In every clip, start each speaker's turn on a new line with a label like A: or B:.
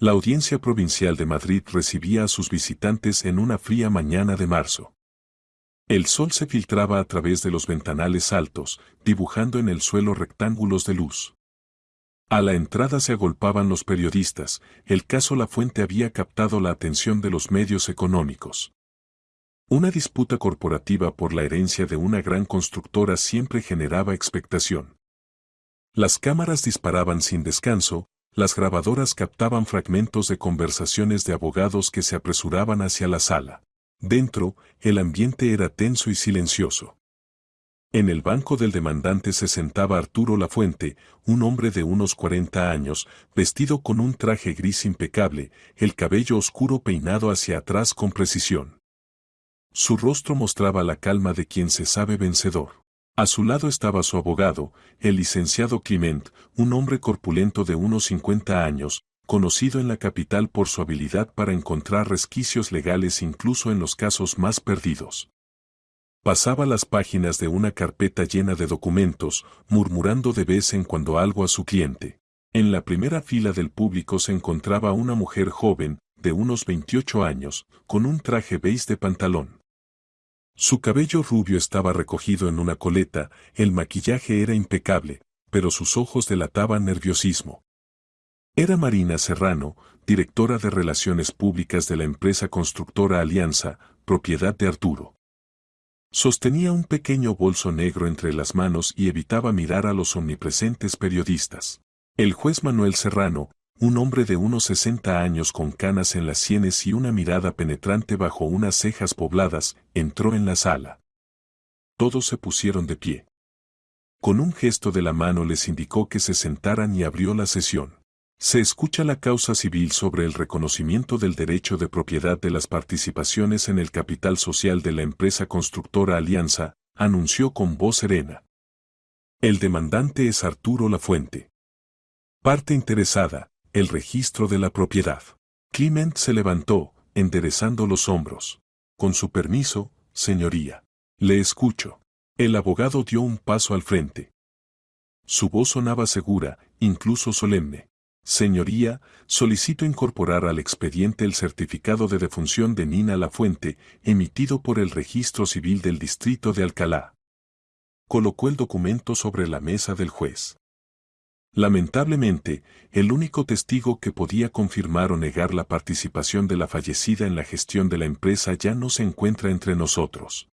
A: La Audiencia Provincial de Madrid recibía a sus visitantes en una fría mañana de marzo. El sol se filtraba a través de los ventanales altos, dibujando en el suelo rectángulos de luz. A la entrada se agolpaban los periodistas. El caso Lafuente había captado la atención de los medios económicos. Una disputa corporativa por la herencia de una gran constructora siempre generaba expectación. Las cámaras disparaban sin descanso, las grabadoras captaban fragmentos de conversaciones de abogados que se apresuraban hacia la sala. Dentro, el ambiente era tenso y silencioso. En el banco del demandante se sentaba Arturo Lafuente, un hombre de unos 40 años, vestido con un traje gris impecable, el cabello oscuro peinado hacia atrás con precisión. Su rostro mostraba la calma de quien se sabe vencedor. A su lado estaba su abogado, el licenciado Climent, un hombre corpulento de unos 50 años, conocido en la capital por su habilidad para encontrar resquicios legales incluso en los casos más perdidos. Pasaba las páginas de una carpeta llena de documentos, murmurando de vez en cuando algo a su cliente. En la primera fila del público se encontraba una mujer joven, de unos 28 años, con un traje beige de pantalón. Su cabello rubio estaba recogido en una coleta, el maquillaje era impecable, pero sus ojos delataban nerviosismo. Era Marina Serrano, directora de Relaciones Públicas de la empresa constructora Alianza, propiedad de Arturo. Sostenía un pequeño bolso negro entre las manos y evitaba mirar a los omnipresentes periodistas. El juez Manuel Serrano, un hombre de unos 60 años con canas en las sienes y una mirada penetrante bajo unas cejas pobladas, entró en la sala. Todos se pusieron de pie. Con un gesto de la mano les indicó que se sentaran y abrió la sesión. Se escucha la causa civil sobre el reconocimiento del derecho de propiedad de las participaciones en el capital social de la empresa constructora Alianza, anunció con voz serena. El demandante es Arturo Lafuente. Parte interesada, el registro de la propiedad. Climent se levantó, enderezando los hombros. Con su permiso, señoría. Le escucho. El abogado dio un paso al frente. Su voz sonaba segura, incluso solemne. Señoría, solicito incorporar al expediente el certificado de defunción de Nina Lafuente, emitido por el Registro Civil del Distrito de Alcalá. Colocó el documento sobre la mesa del juez. Lamentablemente, el único testigo que podía confirmar o negar la participación de la fallecida en la gestión de la empresa ya no se encuentra entre nosotros.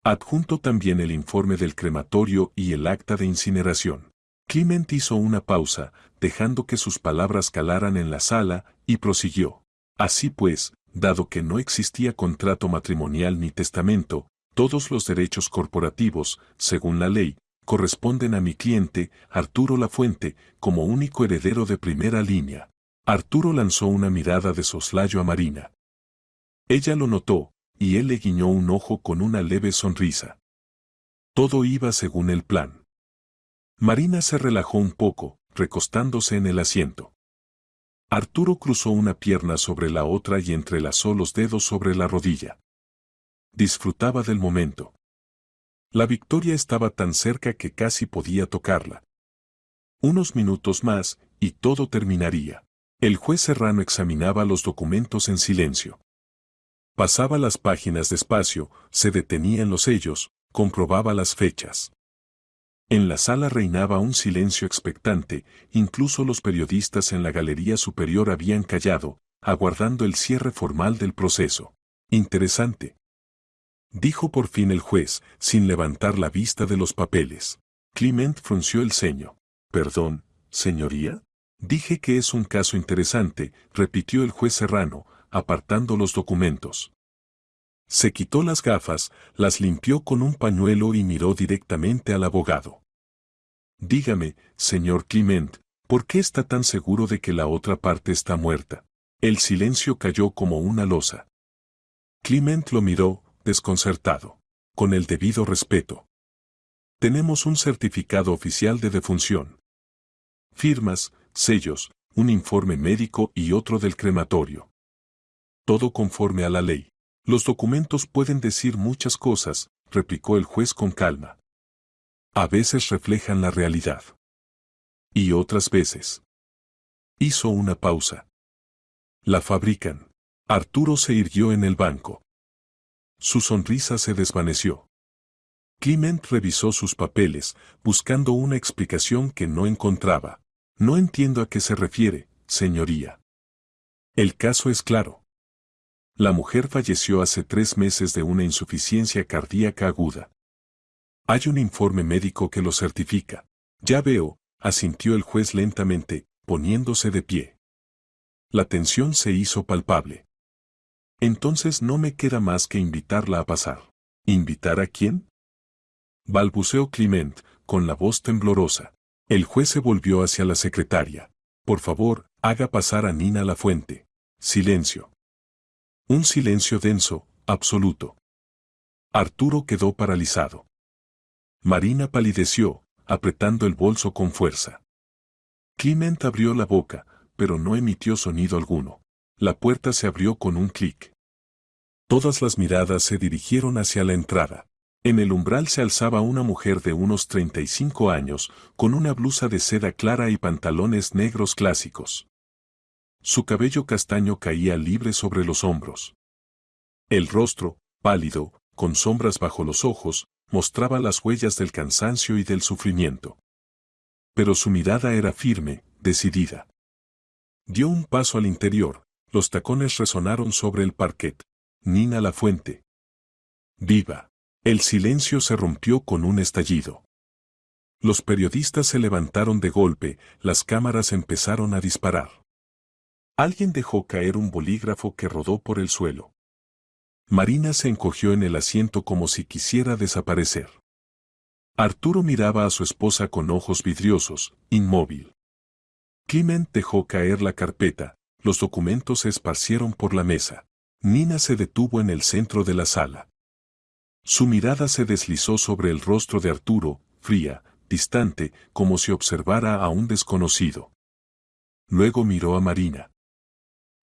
A: Adjunto también el informe del crematorio y el acta de incineración. Climent hizo una pausa, dejando que sus palabras calaran en la sala, y prosiguió. Así pues, dado que no existía contrato matrimonial ni testamento, todos los derechos corporativos, según la ley, corresponden a mi cliente, Arturo Lafuente, como único heredero de primera línea. Arturo lanzó una mirada de soslayo a Marina. Ella lo notó, y él le guiñó un ojo con una leve sonrisa. Todo iba según el plan. Marina se relajó un poco, recostándose en el asiento. Arturo cruzó una pierna sobre la otra y entrelazó los dedos sobre la rodilla. Disfrutaba del momento. La victoria estaba tan cerca que casi podía tocarla. Unos minutos más, y todo terminaría. El juez Serrano examinaba los documentos en silencio. Pasaba las páginas despacio, se detenía en los sellos, comprobaba las fechas. En la sala reinaba un silencio expectante, incluso los periodistas en la galería superior habían callado, aguardando el cierre formal del proceso. Interesante, dijo por fin el juez, sin levantar la vista de los papeles. Climent frunció el ceño. Perdón, señoría. Dije que es un caso interesante, repitió el juez Serrano, apartando los documentos. Se quitó las gafas, las limpió con un pañuelo y miró directamente al abogado. Dígame, señor Climent, ¿por qué está tan seguro de que la otra parte está muerta? El silencio cayó como una losa. Climent lo miró, desconcertado. Con el debido respeto. Tenemos un certificado oficial de defunción. Firmas, sellos, un informe médico y otro del crematorio. Todo conforme a la ley. Los documentos pueden decir muchas cosas, replicó el juez con calma. A veces reflejan la realidad. Y otras veces. Hizo una pausa. La fabrican. Arturo se irguió en el banco. Su sonrisa se desvaneció. Clement revisó sus papeles, buscando una explicación que no encontraba. No entiendo a qué se refiere, señoría. El caso es claro. La mujer falleció hace 3 meses de una insuficiencia cardíaca aguda. Hay un informe médico que lo certifica. Ya veo, asintió el juez lentamente, poniéndose de pie. La tensión se hizo palpable. Entonces no me queda más que invitarla a pasar. ¿Invitar a quién? Balbuceó Clement, con la voz temblorosa. El juez se volvió hacia la secretaria. Por favor, haga pasar a Nina Lafuente. Silencio. Un silencio denso, absoluto. Arturo quedó paralizado. Marina palideció, apretando el bolso con fuerza. Clement abrió la boca, pero no emitió sonido alguno. La puerta se abrió con un clic. Todas las miradas se dirigieron hacia la entrada. En el umbral se alzaba una mujer de unos 35 años, con una blusa de seda clara y pantalones negros clásicos. Su cabello castaño caía libre sobre los hombros. El rostro, pálido, con sombras bajo los ojos, mostraba las huellas del cansancio y del sufrimiento. Pero su mirada era firme, decidida. Dio un paso al interior, los tacones resonaron sobre el parquet. Nina Lafuente. ¡Viva! El silencio se rompió con un estallido. Los periodistas se levantaron de golpe, las cámaras empezaron a disparar. Alguien dejó caer un bolígrafo que rodó por el suelo. Marina se encogió en el asiento como si quisiera desaparecer. Arturo miraba a su esposa con ojos vidriosos, inmóvil. Clement dejó caer la carpeta, los documentos se esparcieron por la mesa. Nina se detuvo en el centro de la sala. Su mirada se deslizó sobre el rostro de Arturo, fría, distante, como si observara a un desconocido. Luego miró a Marina.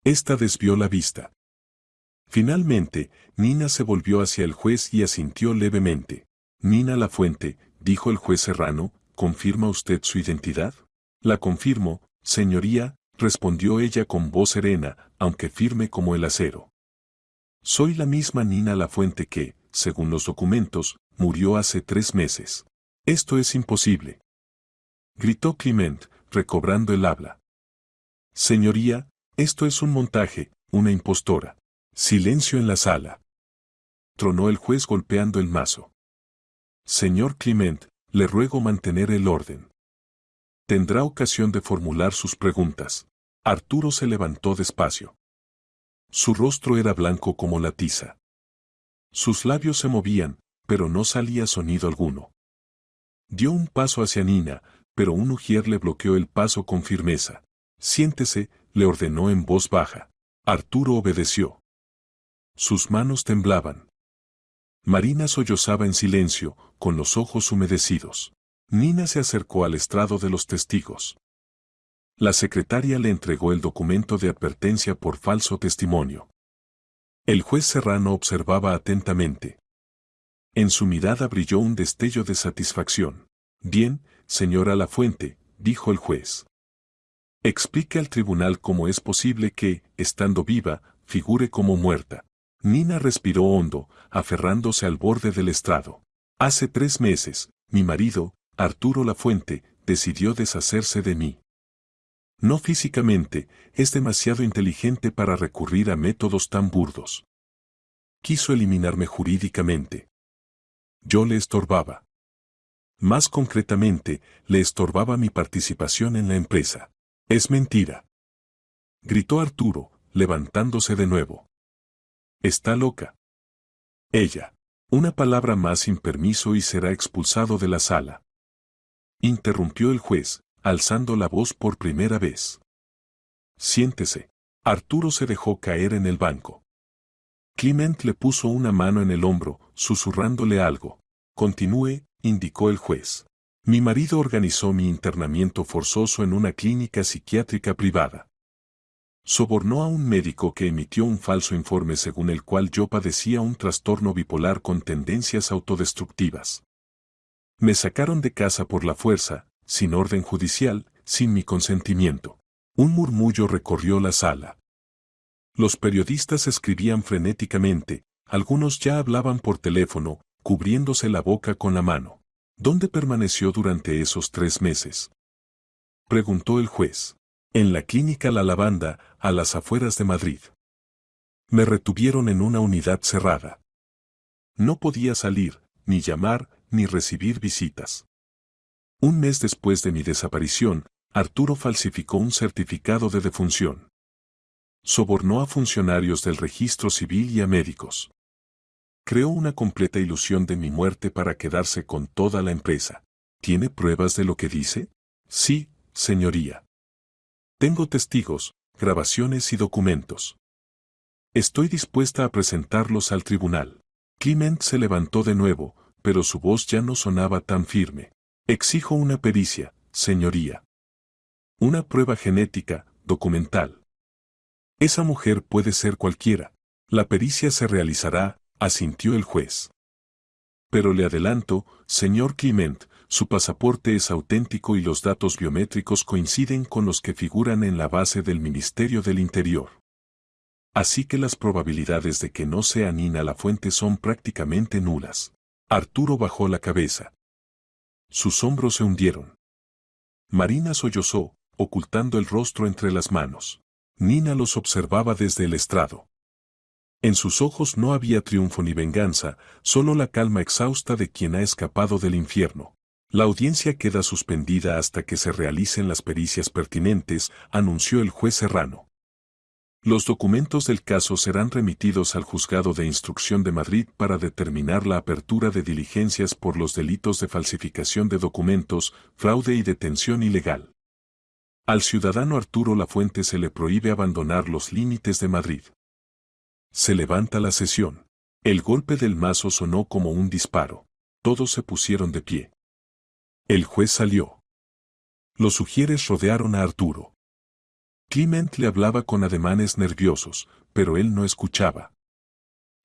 A: Esta desvió la vista. Finalmente, Nina se volvió hacia el juez y asintió levemente. Nina Lafuente, dijo el juez serrano, ¿confirma usted su identidad? La confirmo, señoría, respondió ella con voz serena, aunque firme como el acero. Soy la misma Nina Lafuente que, según los documentos, murió hace 3 meses. Esto es imposible. Gritó Clement, recobrando el habla. Señoría, esto es un montaje, una impostora. Silencio en la sala. Tronó el juez golpeando el mazo. Señor Clement, le ruego mantener el orden. Tendrá ocasión de formular sus preguntas. Arturo se levantó despacio. Su rostro era blanco como la tiza. Sus labios se movían, pero no salía sonido alguno. Dio un paso hacia Nina, pero un ujier le bloqueó el paso con firmeza. Siéntese, le ordenó en voz baja. Arturo obedeció. Sus manos temblaban. Marina sollozaba en silencio, con los ojos humedecidos. Nina se acercó al estrado de los testigos. La secretaria le entregó el documento de advertencia por falso testimonio. El juez serrano observaba atentamente. En su mirada brilló un destello de satisfacción. Bien, señora Lafuente, dijo el juez. Explique al tribunal cómo es posible que, estando viva, figure como muerta. Nina respiró hondo, aferrándose al borde del estrado. Hace 3 meses, mi marido, Arturo Lafuente, decidió deshacerse de mí. No físicamente, es demasiado inteligente para recurrir a métodos tan burdos. Quiso eliminarme jurídicamente. Yo le estorbaba. Más concretamente, le estorbaba mi participación en la empresa. Es mentira. Gritó Arturo, levantándose de nuevo. Está loca. Ella. Una palabra más sin permiso y será expulsado de la sala. Interrumpió el juez, alzando la voz por primera vez. Siéntese. Arturo se dejó caer en el banco. Clement le puso una mano en el hombro, susurrándole algo. Continúe, indicó el juez. Mi marido organizó mi internamiento forzoso en una clínica psiquiátrica privada. Sobornó a un médico que emitió un falso informe según el cual yo padecía un trastorno bipolar con tendencias autodestructivas. Me sacaron de casa por la fuerza, sin orden judicial, sin mi consentimiento. Un murmullo recorrió la sala. Los periodistas escribían frenéticamente, algunos ya hablaban por teléfono, cubriéndose la boca con la mano. ¿Dónde permaneció durante esos 3 meses?, preguntó el juez. En la clínica La Lavanda, a las afueras de Madrid. Me retuvieron en una unidad cerrada. No podía salir, ni llamar, ni recibir visitas. Un mes después de mi desaparición, Arturo falsificó un certificado de defunción. Sobornó a funcionarios del registro civil y a médicos. Creó una completa ilusión de mi muerte para quedarse con toda la empresa. ¿Tiene pruebas de lo que dice? Sí, señoría. Tengo testigos, grabaciones y documentos. Estoy dispuesta a presentarlos al tribunal. Clement se levantó de nuevo, pero su voz ya no sonaba tan firme. Exijo una pericia, señoría. Una prueba genética, documental. Esa mujer puede ser cualquiera. La pericia se realizará, asintió el juez. Pero le adelanto, señor Clement, su pasaporte es auténtico y los datos biométricos coinciden con los que figuran en la base del Ministerio del Interior. Así que las probabilidades de que no sea Nina Lafuente son prácticamente nulas. Arturo bajó la cabeza. Sus hombros se hundieron. Marina sollozó, ocultando el rostro entre las manos. Nina los observaba desde el estrado. En sus ojos no había triunfo ni venganza, solo la calma exhausta de quien ha escapado del infierno. La audiencia queda suspendida hasta que se realicen las pericias pertinentes, anunció el juez Serrano. Los documentos del caso serán remitidos al Juzgado de Instrucción de Madrid para determinar la apertura de diligencias por los delitos de falsificación de documentos, fraude y detención ilegal. Al ciudadano Arturo Lafuente se le prohíbe abandonar los límites de Madrid. Se levanta la sesión. El golpe del mazo sonó como un disparo. Todos se pusieron de pie. El juez salió. Los sugieres rodearon a Arturo. Clement le hablaba con ademanes nerviosos, pero él no escuchaba.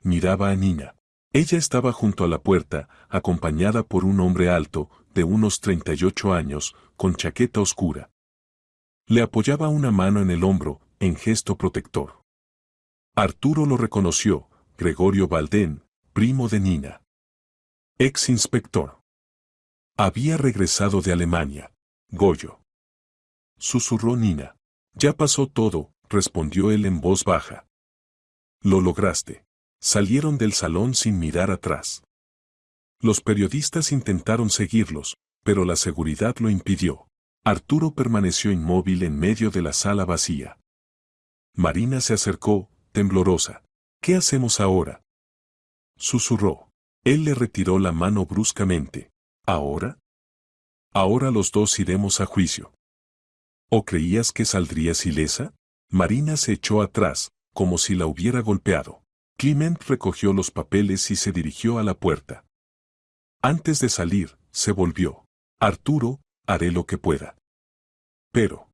A: Miraba a Nina. Ella estaba junto a la puerta, acompañada por un hombre alto, de unos 38 años, con chaqueta oscura. Le apoyaba una mano en el hombro, en gesto protector. Arturo lo reconoció, Gregorio Valdén, primo de Nina. Ex inspector. Había regresado de Alemania. Goyo. Susurró Nina. Ya pasó todo, respondió él en voz baja. Lo lograste. Salieron del salón sin mirar atrás. Los periodistas intentaron seguirlos, pero la seguridad lo impidió. Arturo permaneció inmóvil en medio de la sala vacía. Marina se acercó, temblorosa. ¿Qué hacemos ahora?, susurró. Él le retiró la mano bruscamente. ¿Ahora? Ahora los dos iremos a juicio. ¿O creías que saldrías ilesa? Marina se echó atrás, como si la hubiera golpeado. Clement recogió los papeles y se dirigió a la puerta. Antes de salir, se volvió. Arturo, haré lo que pueda. Pero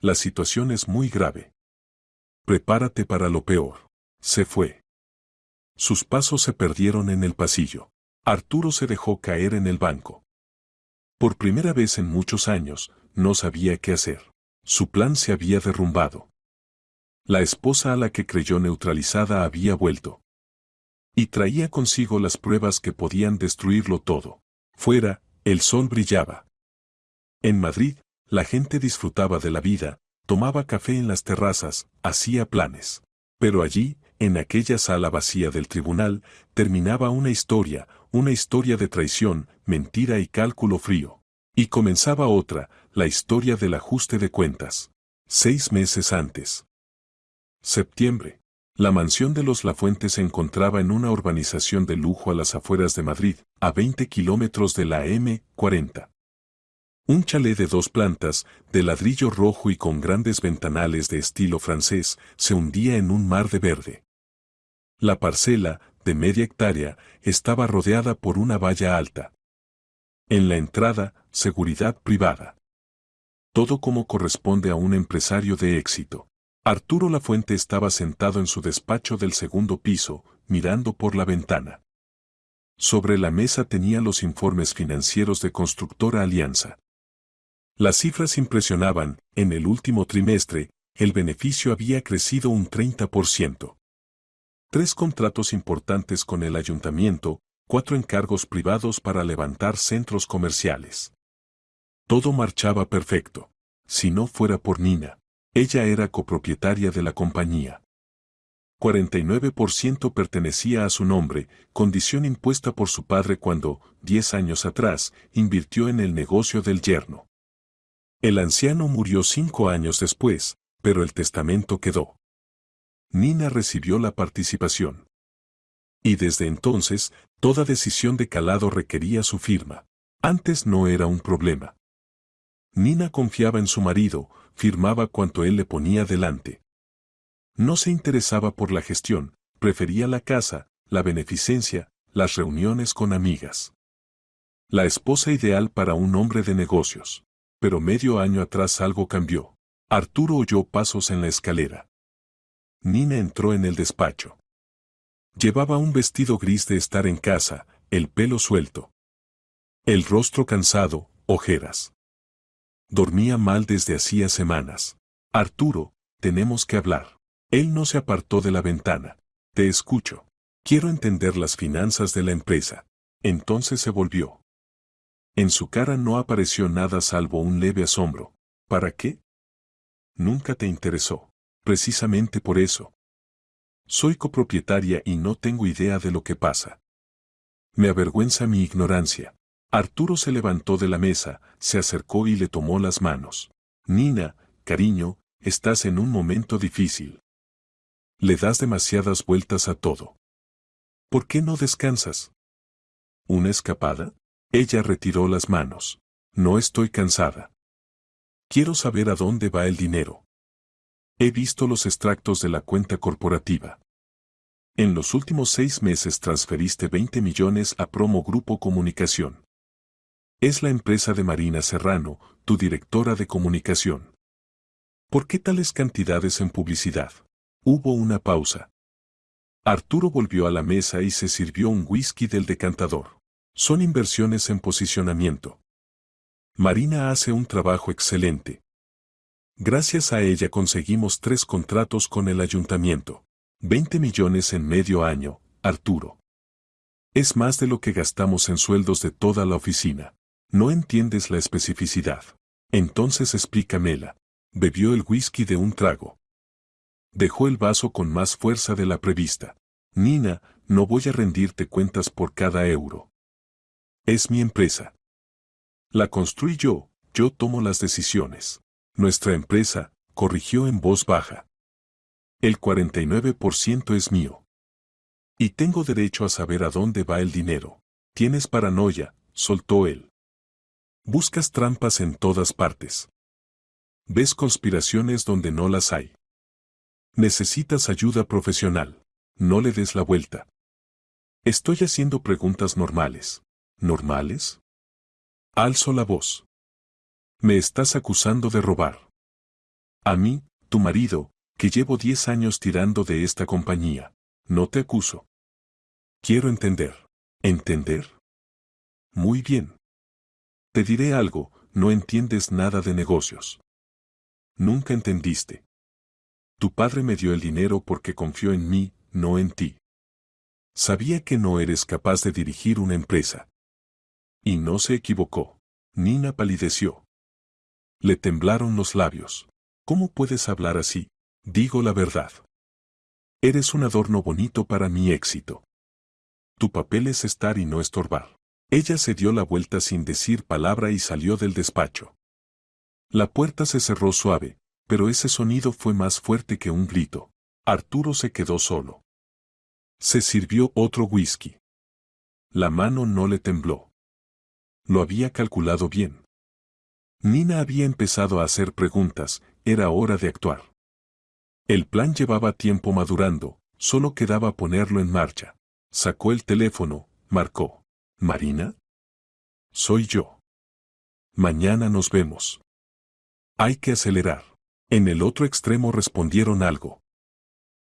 A: la situación es muy grave. Prepárate para lo peor. Se fue. Sus pasos se perdieron en el pasillo. Arturo se dejó caer en el banco. Por primera vez en muchos años, no sabía qué hacer. Su plan se había derrumbado. La esposa a la que creyó neutralizada había vuelto. Y traía consigo las pruebas que podían destruirlo todo. Fuera, el sol brillaba. En Madrid, la gente disfrutaba de la vida, tomaba café en las terrazas, hacía planes. Pero allí, en aquella sala vacía del tribunal, terminaba una historia de traición, mentira y cálculo frío. Y comenzaba otra, la historia del ajuste de cuentas. 6 meses antes. Septiembre. La mansión de los Lafuentes se encontraba en una urbanización de lujo a las afueras de Madrid, a 20 kilómetros de la M40. Un chalet de 2 plantas, de ladrillo rojo y con grandes ventanales de estilo francés, se hundía en un mar de verde. La parcela, de media hectárea, estaba rodeada por una valla alta. En la entrada, seguridad privada. Todo como corresponde a un empresario de éxito. Arturo Lafuente estaba sentado en su despacho del segundo piso, mirando por la ventana. Sobre la mesa tenía los informes financieros de Constructora Alianza. Las cifras impresionaban. En el último trimestre, El beneficio había crecido un 30%. 3 contratos importantes con el ayuntamiento, 4 encargos privados para levantar centros comerciales. Todo marchaba perfecto. Si no fuera por Nina. Ella era copropietaria de la compañía. 49% pertenecía a su nombre, condición impuesta por su padre cuando, 10 años atrás, invirtió en el negocio del yerno. El anciano murió 5 años después, pero el testamento quedó. Nina recibió la participación. Y desde entonces, toda decisión de calado requería su firma. Antes no era un problema. Nina confiaba en su marido, firmaba cuanto él le ponía delante. No se interesaba por la gestión, prefería la casa, la beneficencia, las reuniones con amigas. La esposa ideal para un hombre de negocios. Pero medio año atrás algo cambió. Arturo oyó pasos en la escalera. Nina entró en el despacho. Llevaba un vestido gris de estar en casa, el pelo suelto. El rostro cansado, ojeras. Dormía mal desde hacía semanas. Arturo, tenemos que hablar. Él no se apartó de la ventana. Te escucho. Quiero entender las finanzas de la empresa. Entonces se volvió. En su cara no apareció nada salvo un leve asombro. ¿Para qué? Nunca te interesó. Precisamente por eso. Soy copropietaria y no tengo idea de lo que pasa. Me avergüenza mi ignorancia. Arturo se levantó de la mesa, se acercó y le tomó las manos. Nina, cariño, estás en un momento difícil. Le das demasiadas vueltas a todo. ¿Por qué no descansas? ¿Una escapada? Ella retiró las manos. No estoy cansada. Quiero saber a dónde va el dinero. He visto los extractos de la cuenta corporativa. En los últimos 6 meses transferiste 20 millones a Promo Grupo Comunicación. Es la empresa de Marina Serrano, tu directora de comunicación. ¿Por qué tales cantidades en publicidad? Hubo una pausa. Arturo volvió a la mesa y se sirvió un whisky del decantador. Son inversiones en posicionamiento. Marina hace un trabajo excelente. Gracias a ella conseguimos 3 contratos con el ayuntamiento. 20 millones en medio año, Arturo. Es más de lo que gastamos en sueldos de toda la oficina. No entiendes la especificidad. Entonces explícamela. Bebió el whisky de un trago. Dejó el vaso con más fuerza de la prevista. Nina, no voy a rendirte cuentas por cada euro. Es mi empresa. La construí yo tomo las decisiones. Nuestra empresa, corrigió en voz baja. El 49% es mío. Y tengo derecho a saber a dónde va el dinero. Tienes paranoia, soltó él. Buscas trampas en todas partes. Ves conspiraciones donde no las hay. Necesitas ayuda profesional. No le des la vuelta. Estoy haciendo preguntas normales. ¿Normales? Alzo la voz. Me estás acusando de robar. A mí, tu marido, que llevo 10 años tirando de esta compañía. No te acuso. Quiero entender. ¿Entender? Muy bien. Te diré algo, no entiendes nada de negocios. Nunca entendiste. Tu padre me dio el dinero porque confió en mí, no en ti. Sabía que no eres capaz de dirigir una empresa. Y no se equivocó. Nina palideció. Le temblaron los labios. ¿Cómo puedes hablar así? Digo la verdad. Eres un adorno bonito para mi éxito. Tu papel es estar y no estorbar. Ella se dio la vuelta sin decir palabra y salió del despacho. La puerta se cerró suave, pero ese sonido fue más fuerte que un grito. Arturo se quedó solo. Se sirvió otro whisky. La mano no le tembló. Lo había calculado bien. Nina había empezado a hacer preguntas, era hora de actuar. El plan llevaba tiempo madurando, solo quedaba ponerlo en marcha. Sacó el teléfono, marcó. ¿Marina? Soy yo. Mañana nos vemos. Hay que acelerar. En el otro extremo respondieron algo.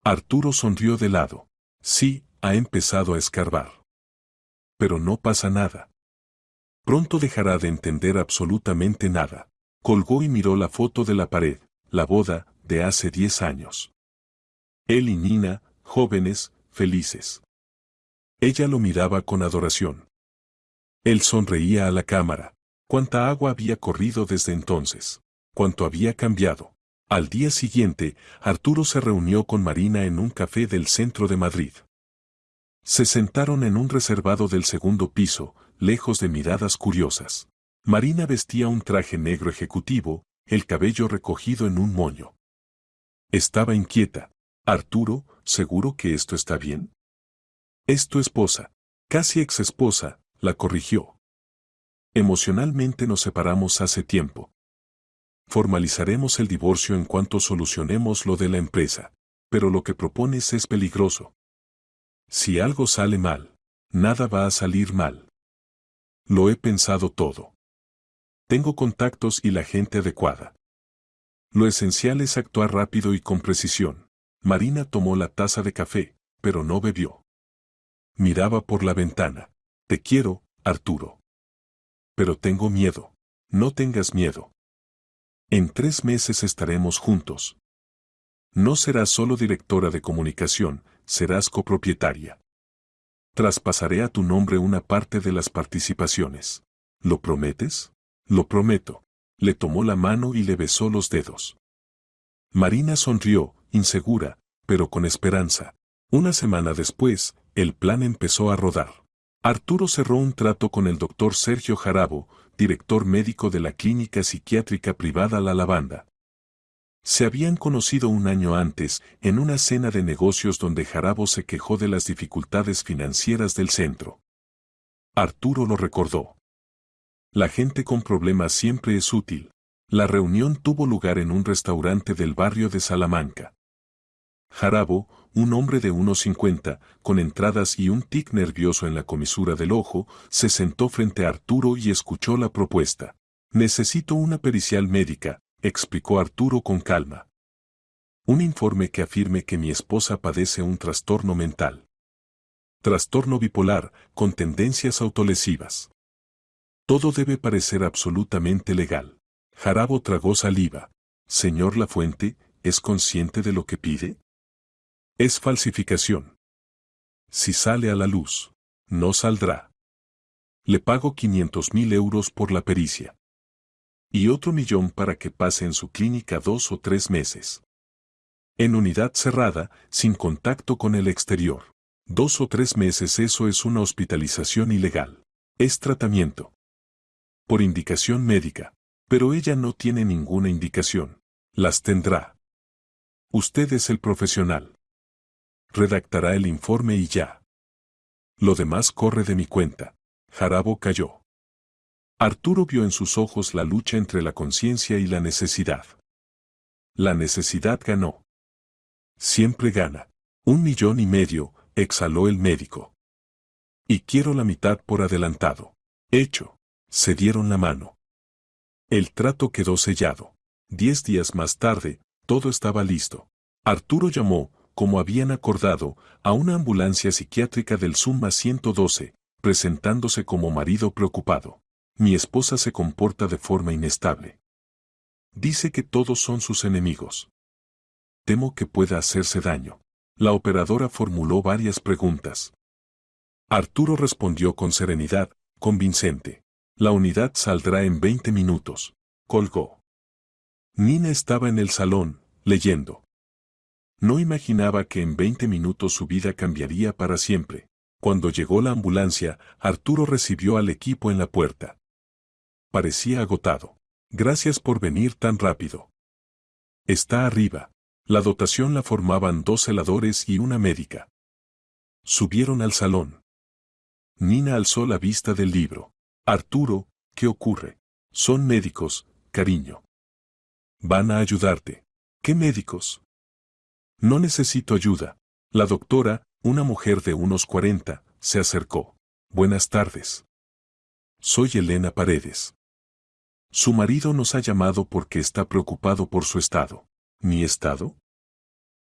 A: Arturo sonrió de lado. Sí, ha empezado a escarbar. Pero no pasa nada. Pronto dejará de entender absolutamente nada. Colgó y miró la foto de la pared. La boda, de hace 10 años. Él y Nina, jóvenes, felices. Ella lo miraba con adoración. Él sonreía a la cámara. Cuánta agua había corrido desde entonces. Cuánto había cambiado. Al día siguiente, Arturo se reunió con Marina en un café del centro de Madrid. Se sentaron en un reservado del segundo piso, lejos de miradas curiosas. Marina vestía un traje negro ejecutivo, el cabello recogido en un moño. Estaba inquieta. Arturo, ¿seguro que esto está bien? Es tu esposa, casi ex-esposa, la corrigió. Emocionalmente nos separamos hace tiempo. Formalizaremos el divorcio en cuanto solucionemos lo de la empresa, pero lo que propones es peligroso. Si algo sale mal, nada va a salir mal. Lo he pensado todo. Tengo contactos y la gente adecuada. Lo esencial es actuar rápido y con precisión. Marina tomó la taza de café, pero no bebió. Miraba por la ventana. Te quiero, Arturo. Pero tengo miedo. No tengas miedo. En 3 meses estaremos juntos. No serás solo directora de comunicación, serás copropietaria. Traspasaré a tu nombre una parte de las participaciones. ¿Lo prometes? Lo prometo. Le tomó la mano y le besó los dedos. Marina sonrió, insegura, pero con esperanza. Una semana después, el plan empezó a rodar. Arturo cerró un trato con el doctor Sergio Jarabo, director médico de la clínica psiquiátrica privada La Lavanda. Se habían conocido un año antes, en una cena de negocios donde Jarabo se quejó de las dificultades financieras del centro. Arturo lo recordó. La gente con problemas siempre es útil. La reunión tuvo lugar en un restaurante del barrio de Salamanca. Jarabo, un hombre de unos 50, con entradas y un tic nervioso en la comisura del ojo, se sentó frente a Arturo y escuchó la propuesta. Necesito una pericial médica, explicó Arturo con calma. Un informe que afirme que mi esposa padece un trastorno mental. Trastorno bipolar, con tendencias autolesivas. Todo debe parecer absolutamente legal. Jarabo tragó saliva. Señor Lafuente, ¿es consciente de lo que pide? Es falsificación. Si sale a la luz, no saldrá. Le pago 500.000 euros por la pericia. Y otro 1.000.000 para que pase en su clínica 2 o 3 meses. En unidad cerrada, sin contacto con el exterior. 2 o 3 meses, eso es una hospitalización ilegal. Es tratamiento. Por indicación médica. Pero ella no tiene ninguna indicación. Las tendrá. Usted es el profesional. Redactará el informe y ya. Lo demás corre de mi cuenta. Jarabo calló. Arturo vio en sus ojos la lucha entre la conciencia y la necesidad. La necesidad ganó. Siempre gana. 1,5 millones, exhaló el médico. Y quiero la mitad por adelantado. Hecho. Se dieron la mano. El trato quedó sellado. 10 días más tarde, todo estaba listo. Arturo llamó, como habían acordado, a una ambulancia psiquiátrica del Suma 112, presentándose como marido preocupado. Mi esposa se comporta de forma inestable. Dice que todos son sus enemigos. Temo que pueda hacerse daño. La operadora formuló varias preguntas. Arturo respondió con serenidad, convincente. La unidad saldrá en 20 minutos. Colgó. Nina estaba en el salón, leyendo. No imaginaba que en 20 minutos su vida cambiaría para siempre. Cuando llegó la ambulancia, Arturo recibió al equipo en la puerta. Parecía agotado. Gracias por venir tan rápido. Está arriba. La dotación la formaban 2 celadores y una médica. Subieron al salón. Nina alzó la vista del libro. Arturo, ¿qué ocurre? Son médicos, cariño. Van a ayudarte. ¿Qué médicos? No necesito ayuda. La doctora, una mujer de unos 40, se acercó. Buenas tardes. Soy Elena Paredes. Su marido nos ha llamado porque está preocupado por su estado. ¿Mi estado?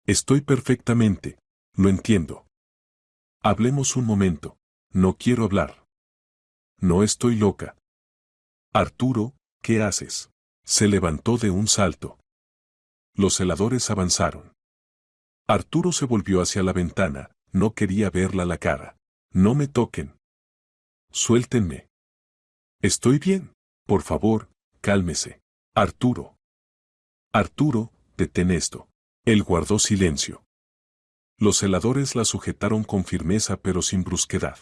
A: Estoy perfectamente. Lo entiendo. Hablemos un momento. No quiero hablar. No estoy loca. Arturo, ¿qué haces? Se levantó de un salto. Los celadores avanzaron. Arturo se volvió hacia la ventana, no quería verla la cara. No me toquen. Suéltenme. Estoy bien. Por favor, cálmese. Arturo. Arturo, detén esto. Él guardó silencio. Los celadores la sujetaron con firmeza pero sin brusquedad.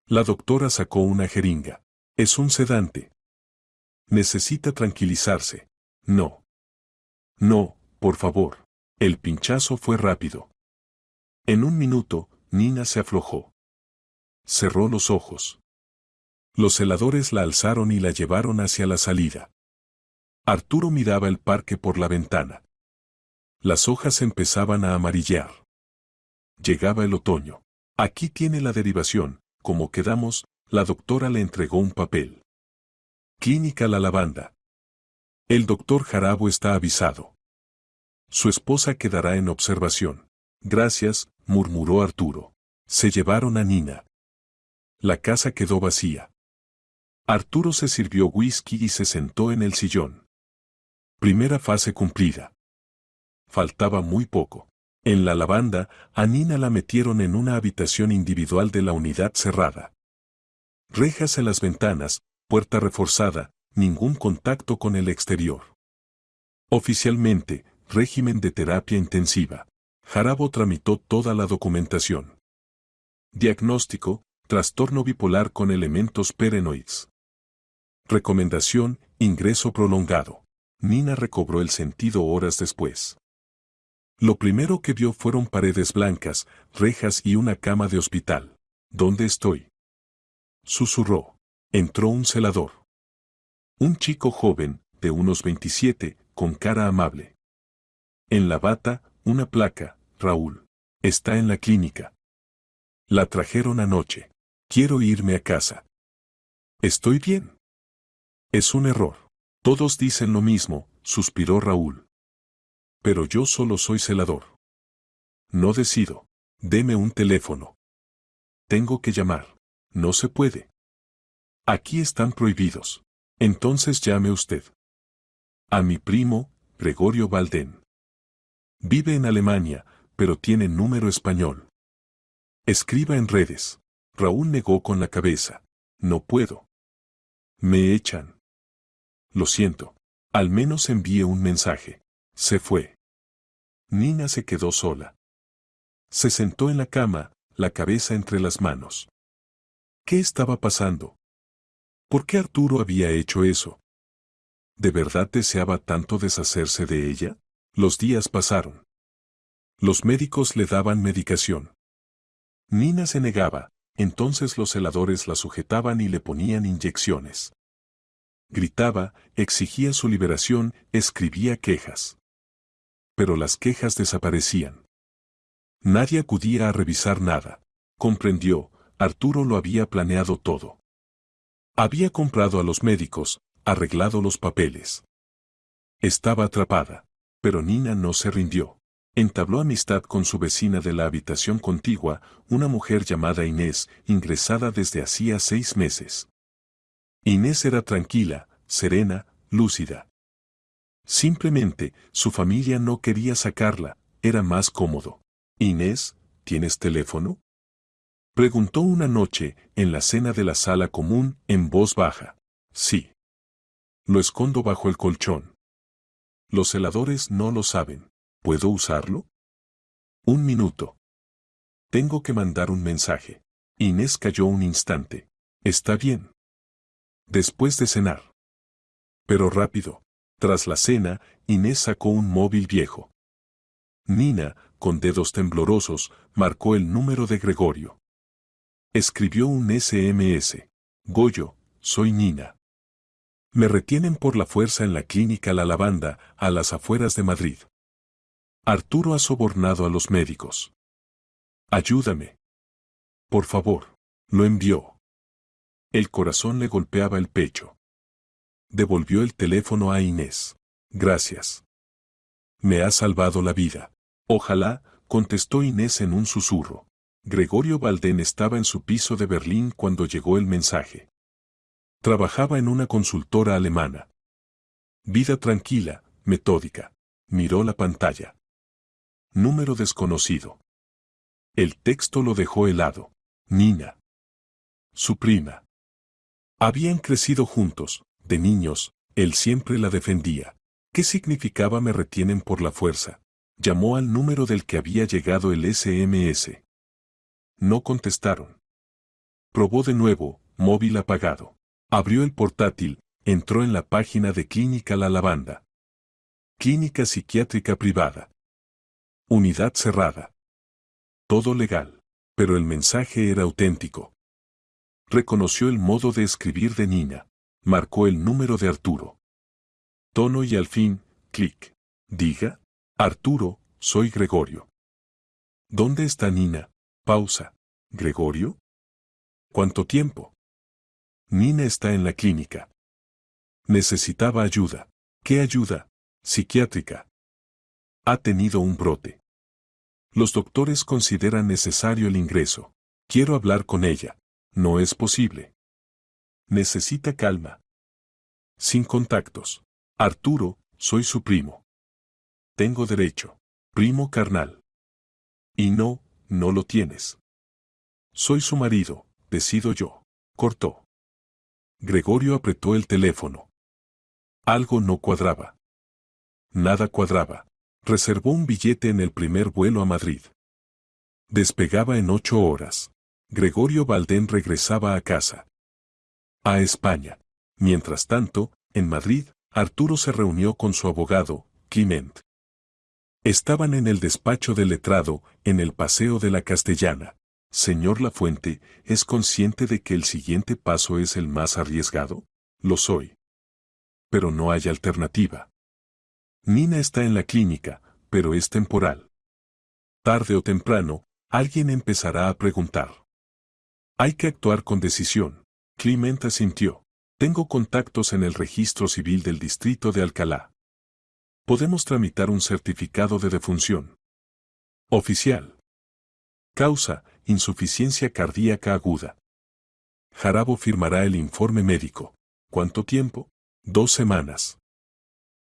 A: La doctora sacó una jeringa. Es un sedante. Necesita tranquilizarse. No. No, por favor. El pinchazo fue rápido. En un minuto, Nina se aflojó. Cerró los ojos. Los celadores la alzaron y la llevaron hacia la salida. Arturo miraba el parque por la ventana. Las hojas empezaban a amarillar. Llegaba el otoño. Aquí tiene la derivación, como quedamos, la doctora le entregó un papel. Clínica La Lavanda. El doctor Jarabo está avisado. Su esposa quedará en observación. Gracias, murmuró Arturo. Se llevaron a Nina. La casa quedó vacía. Arturo se sirvió whisky y se sentó en el sillón. Primera fase cumplida. Faltaba muy poco. En La Lavanda, a Nina la metieron en una habitación individual de la unidad cerrada. Rejas en las ventanas, puerta reforzada, ningún contacto con el exterior. Oficialmente, régimen de terapia intensiva. Jarabo tramitó toda la documentación. Diagnóstico, trastorno bipolar con elementos paranoides. Recomendación, ingreso prolongado. Nina recobró el sentido horas después. Lo primero que vio fueron paredes blancas, rejas y una cama de hospital. ¿Dónde estoy? Susurró. Entró un celador. Un chico joven, de unos 27, con cara amable. En la bata, una placa, Raúl. Está en la clínica. La trajeron anoche. Quiero irme a casa. Estoy bien. Es un error. Todos dicen lo mismo, suspiró Raúl. Pero yo solo soy celador. No decido. Deme un teléfono. Tengo que llamar. No se puede. Aquí están prohibidos. Entonces llame usted. A mi primo, Gregorio Valdén. Vive en Alemania, pero tiene número español. Escriba en redes. Raúl negó con la cabeza. No puedo. Me echan. Lo siento. Al menos envíe un mensaje. Se fue. Nina se quedó sola. Se sentó en la cama, la cabeza entre las manos. ¿Qué estaba pasando? ¿Por qué Arturo había hecho eso? ¿De verdad deseaba tanto deshacerse de ella? Los días pasaron. Los médicos le daban medicación. Nina se negaba, entonces los celadores la sujetaban y le ponían inyecciones. Gritaba, exigía su liberación, escribía quejas. Pero las quejas desaparecían. Nadie acudía a revisar nada. Comprendió, Arturo lo había planeado todo. Había comprado a los médicos, arreglado los papeles. Estaba atrapada, pero Nina no se rindió. Entabló amistad con su vecina de la habitación contigua, una mujer llamada Inés, ingresada desde hacía 6 meses. Inés era tranquila, serena, lúcida. Simplemente, su familia no quería sacarla, era más cómodo. Inés, ¿tienes teléfono? Preguntó una noche, en la cena de la sala común, en voz baja. Sí. Lo escondo bajo el colchón. Los celadores no lo saben. ¿Puedo usarlo? 1 minuto. Tengo que mandar un mensaje. Inés calló un instante. Está bien. Después de cenar. Pero rápido. Tras la cena, Inés sacó un móvil viejo. Nina, con dedos temblorosos, marcó el número de Gregorio. Escribió un SMS. Goyo, soy Nina. Me retienen por la fuerza en la clínica La Lavanda, a las afueras de Madrid. Arturo ha sobornado a los médicos. Ayúdame. Por favor. Lo envió. El corazón le golpeaba el pecho. Devolvió el teléfono a Inés. Gracias. Me ha salvado la vida. Ojalá, contestó Inés en un susurro. Gregorio Valdén estaba en su piso de Berlín cuando llegó el mensaje. Trabajaba en una consultora alemana. Vida tranquila, metódica. Miró la pantalla. Número desconocido. El texto lo dejó helado. Nina. Su prima. Habían crecido juntos, de niños, él siempre la defendía. ¿Qué significaba me retienen por la fuerza? Llamó al número del que había llegado el SMS. No contestaron. Probó de nuevo, móvil apagado. Abrió el portátil, entró en la página de Clínica La Lavanda. Clínica psiquiátrica privada. Unidad cerrada. Todo legal, pero el mensaje era auténtico. Reconoció el modo de escribir de Nina. Marcó el número de Arturo. Tono y al fin, clic. Diga. Arturo, soy Gregorio. ¿Dónde está Nina? Pausa. ¿Gregorio? ¿Cuánto tiempo? Nina está en la clínica. Necesitaba ayuda. ¿Qué ayuda? Psiquiátrica. Ha tenido un brote. Los doctores consideran necesario el ingreso. Quiero hablar con ella. No es posible. Necesita calma. Sin contactos. Arturo, soy su primo. Tengo derecho. Primo carnal. Y no, no lo tienes. Soy su marido, decido yo. Cortó. Gregorio apretó el teléfono. Algo no cuadraba. Nada cuadraba. Reservó un billete en el primer vuelo a Madrid. Despegaba en 8 horas. Gregorio Valdén regresaba a casa. A España. Mientras tanto, en Madrid, Arturo se reunió con su abogado, Clement. Estaban en el despacho del letrado, en el Paseo de la Castellana. Señor Lafuente, ¿es consciente de que el siguiente paso es el más arriesgado? Lo soy. Pero no hay alternativa. Nina está en la clínica, pero es temporal. Tarde o temprano, alguien empezará a preguntar. Hay que actuar con decisión. Clement asintió. Tengo contactos en el registro civil del distrito de Alcalá. Podemos tramitar un certificado de defunción. Oficial. Causa, insuficiencia cardíaca aguda. Jarabo firmará el informe médico. ¿Cuánto tiempo? 2 semanas.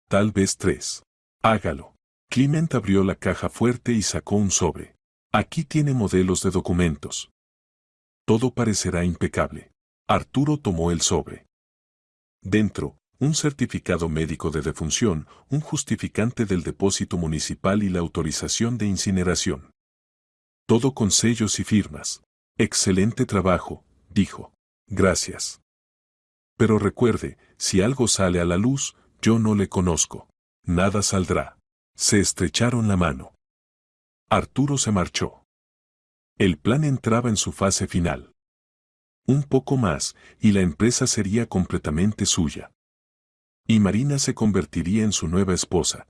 A: Tal vez 3. Hágalo. Clement abrió la caja fuerte y sacó un sobre. Aquí tiene modelos de documentos. Todo parecerá impecable. Arturo tomó el sobre. Dentro, un certificado médico de defunción, un justificante del depósito municipal y la autorización de incineración. Todo con sellos y firmas. Excelente trabajo, dijo. Gracias. Pero recuerde, si algo sale a la luz, yo no le conozco. Nada saldrá. Se estrecharon la mano. Arturo se marchó. El plan entraba en su fase final. Un poco más, y la empresa sería completamente suya. Y Marina se convertiría en su nueva esposa.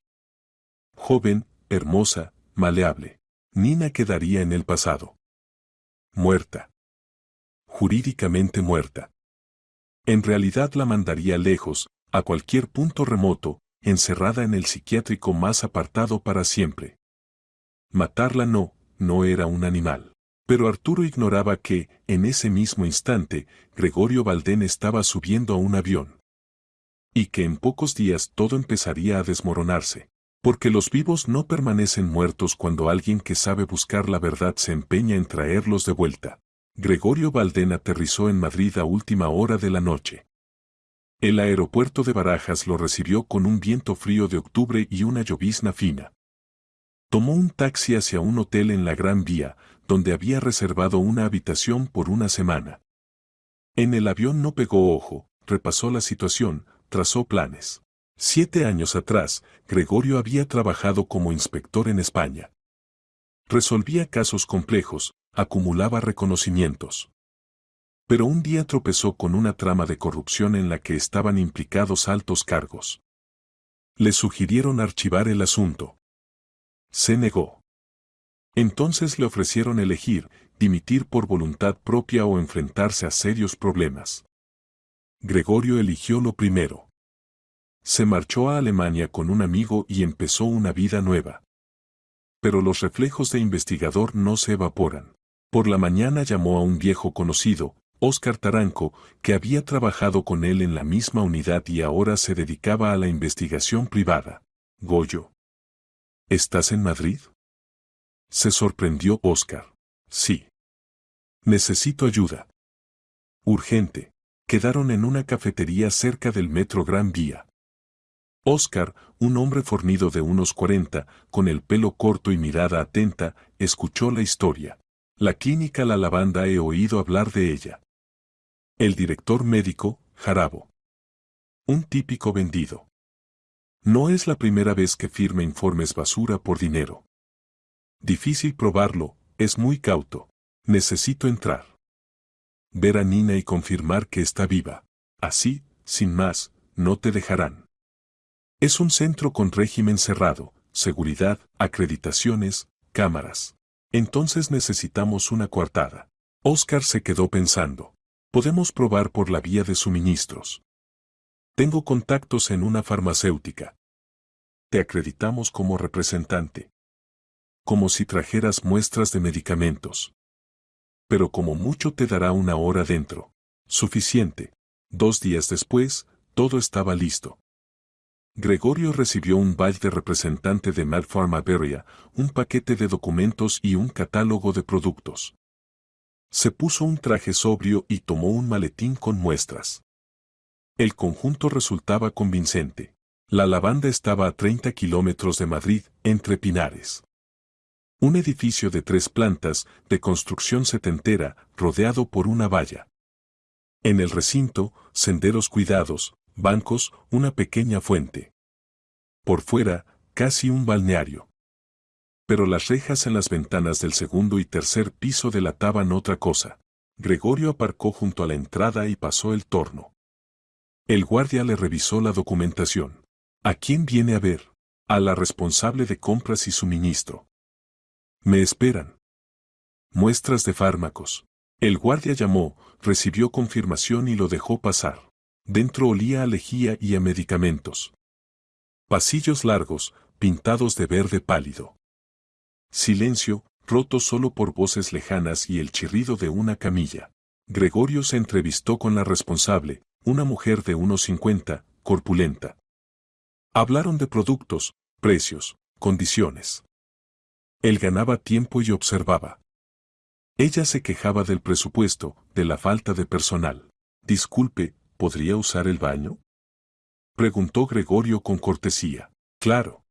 A: Joven, hermosa, maleable. Nina quedaría en el pasado. Muerta. Jurídicamente muerta. En realidad la mandaría lejos, a cualquier punto remoto, encerrada en el psiquiátrico más apartado para siempre. Matarla no era un animal. Pero Arturo ignoraba que, en ese mismo instante, Gregorio Valdén estaba subiendo a un avión. Y que en pocos días todo empezaría a desmoronarse. Porque los vivos no permanecen muertos cuando alguien que sabe buscar la verdad se empeña en traerlos de vuelta. Gregorio Valdén aterrizó en Madrid a última hora de la noche. El aeropuerto de Barajas lo recibió con un viento frío de octubre y una llovizna fina. Tomó un taxi hacia un hotel en la Gran Vía, donde había reservado una habitación por una semana. En el avión no pegó ojo, repasó la situación, trazó planes. 7 años atrás, Gregorio había trabajado como inspector en España. Resolvía casos complejos, acumulaba reconocimientos. Pero un día tropezó con una trama de corrupción en la que estaban implicados altos cargos. Le sugirieron archivar el asunto. Se negó. Entonces le ofrecieron elegir, dimitir por voluntad propia o enfrentarse a serios problemas. Gregorio eligió lo primero. Se marchó a Alemania con un amigo y empezó una vida nueva. Pero los reflejos de investigador no se evaporan. Por la mañana llamó a un viejo conocido, Óscar Taranco, que había trabajado con él en la misma unidad y ahora se dedicaba a la investigación privada. Goyo. ¿Estás en Madrid? Se sorprendió Óscar. Sí. Necesito ayuda. Urgente. Quedaron en una cafetería cerca del metro Gran Vía. Óscar, un hombre fornido de unos 40, con el pelo corto y mirada atenta, escuchó la historia. La clínica La Lavanda, he oído hablar de ella. El director médico, Jarabo. Un típico vendido. No es la primera vez que firma informes basura por dinero. Difícil probarlo, es muy cauto. Necesito entrar. Ver a Nina y confirmar que está viva. Así, sin más, no te dejarán. Es un centro con régimen cerrado, seguridad, acreditaciones, cámaras. Entonces necesitamos una coartada. Óscar se quedó pensando. Podemos probar por la vía de suministros. Tengo contactos en una farmacéutica. Te acreditamos como representante. Como si trajeras muestras de medicamentos. Pero como mucho te dará una hora dentro. Suficiente. 2 días después, todo estaba listo. Gregorio recibió un badge de representante de Mad Pharma Iberia, un paquete de documentos y un catálogo de productos. Se puso un traje sobrio y tomó un maletín con muestras. El conjunto resultaba convincente. La Lavanda estaba a 30 kilómetros de Madrid, entre pinares. Un edificio de 3 plantas, de construcción setentera, rodeado por una valla. En el recinto, senderos cuidados, bancos, una pequeña fuente. Por fuera, casi un balneario. Pero las rejas en las ventanas del segundo y tercer piso delataban otra cosa. Gregorio aparcó junto a la entrada y pasó el torno. El guardia le revisó la documentación. ¿A quién viene a ver? A la responsable de compras y suministro. Me esperan. Muestras de fármacos. El guardia llamó, recibió confirmación y lo dejó pasar. Dentro olía a lejía y a medicamentos. Pasillos largos, pintados de verde pálido. Silencio, roto solo por voces lejanas y el chirrido de una camilla. Gregorio se entrevistó con la responsable, una mujer de unos 50, corpulenta. Hablaron de productos, precios, condiciones. Él ganaba tiempo y observaba. Ella se quejaba del presupuesto, de la falta de personal. Disculpe, ¿podría usar el baño? Preguntó Gregorio con cortesía. Claro.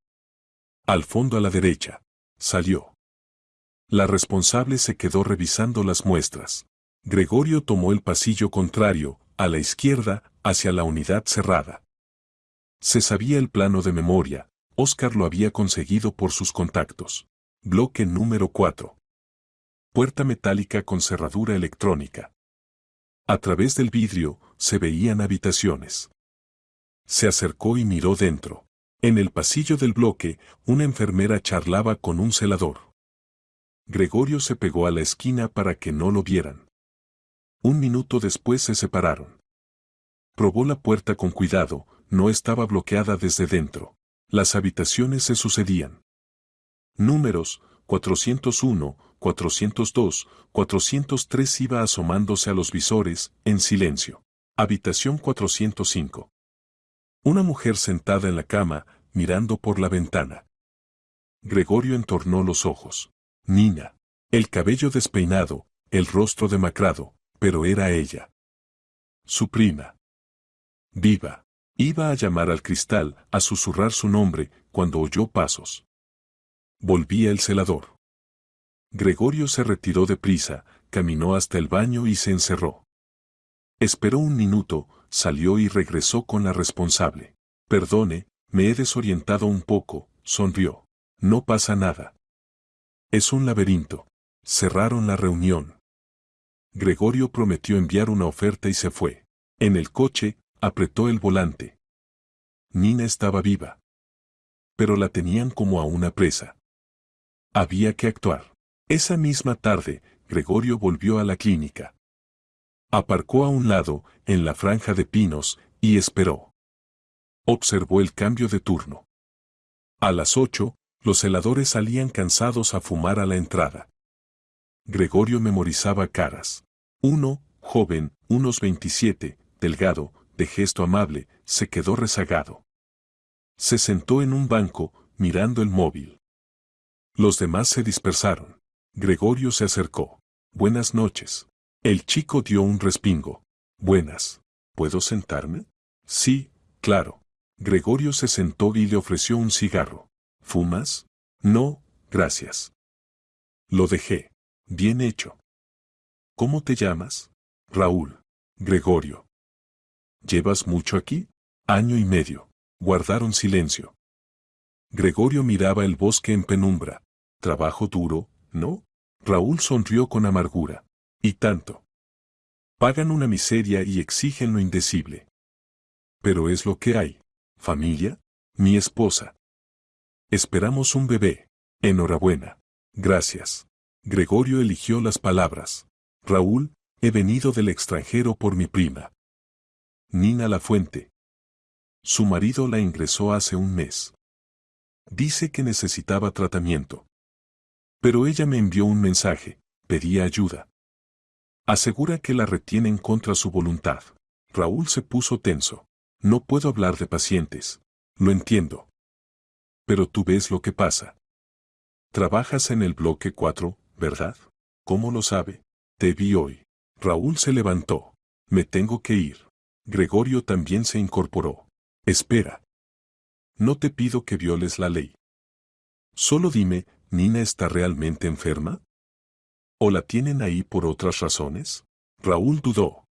A: Al fondo a la derecha. Salió. La responsable se quedó revisando las muestras. Gregorio tomó el pasillo contrario, a la izquierda, hacia la unidad cerrada. Se sabía el plano de memoria, Óscar lo había conseguido por sus contactos. Bloque número 4. Puerta metálica con cerradura electrónica. A través del vidrio, se veían habitaciones. Se acercó y miró dentro. En el pasillo del bloque, una enfermera charlaba con un celador. Gregorio se pegó a la esquina para que no lo vieran. Un minuto después se separaron. Probó la puerta con cuidado, no estaba bloqueada desde dentro. Las habitaciones se sucedían. Números, 401, 402, 403 iba asomándose a los visores, en silencio. Habitación 405. Una mujer sentada en la cama, mirando por la ventana. Gregorio entornó los ojos. Nina. El cabello despeinado, el rostro demacrado, pero era ella. Su prima. Viva. Iba a llamar al cristal, a susurrar su nombre, cuando oyó pasos. Volvía el celador. Gregorio se retiró deprisa, caminó hasta el baño y se encerró. Esperó un minuto, salió y regresó con la responsable. Perdone, me he desorientado un poco, sonrió. No pasa nada. Es un laberinto. Cerraron la reunión. Gregorio prometió enviar una oferta y se fue. En el coche, apretó el volante. Nina estaba viva. Pero la tenían como a una presa. Había que actuar. Esa misma tarde, Gregorio volvió a la clínica. Aparcó a un lado, en la franja de pinos, y esperó. Observó el cambio de turno. A las 8, los celadores salían cansados a fumar a la entrada. Gregorio memorizaba caras. Uno, joven, unos 27, delgado, de gesto amable, se quedó rezagado. Se sentó en un banco, mirando el móvil. Los demás se dispersaron. Gregorio se acercó. Buenas noches. El chico dio un respingo. Buenas. ¿Puedo sentarme? Sí, claro. Gregorio se sentó y le ofreció un cigarro. ¿Fumas? No, gracias. Lo dejé. Bien hecho. ¿Cómo te llamas? Raúl. Gregorio. ¿Llevas mucho aquí? Año y medio. Guardaron silencio. Gregorio miraba el bosque en penumbra. Trabajo duro, ¿no? Raúl sonrió con amargura. Y tanto. Pagan una miseria y exigen lo indecible. Pero es lo que hay. ¿Familia? Mi esposa. Esperamos un bebé. Enhorabuena. Gracias. Gregorio eligió las palabras. Raúl, he venido del extranjero por mi prima. Nina Lafuente. Su marido la ingresó hace un mes. Dice que necesitaba tratamiento. Pero ella me envió un mensaje, pedía ayuda. Asegura que la retienen contra su voluntad. Raúl se puso tenso. No puedo hablar de pacientes. Lo entiendo. Pero tú ves lo que pasa. Trabajas en el bloque 4, ¿verdad? ¿Cómo lo sabe? Te vi hoy. Raúl se levantó. Me tengo que ir. Gregorio también se incorporó. Espera. No te pido que violes la ley. Solo dime, ¿Nina está realmente enferma? ¿O la tienen ahí por otras razones? Raúl dudó.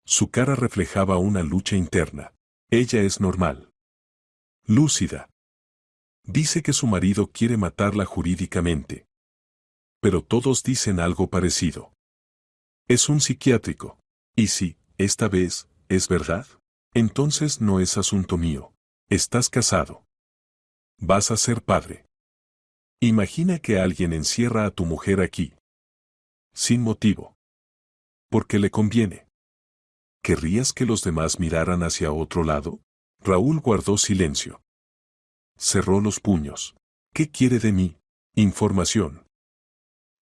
A: Su cara reflejaba una lucha interna. Ella es normal. Lúcida. Dice que su marido quiere matarla jurídicamente. Pero todos dicen algo parecido. Es un psiquiátrico. Y si, esta vez, es verdad, entonces no es asunto mío. Estás casado. Vas a ser padre. Imagina que alguien encierra a tu mujer aquí. Sin motivo. Porque le conviene. ¿Querrías que los demás miraran hacia otro lado? Raúl guardó silencio. Cerró los puños. ¿Qué quiere de mí? Información.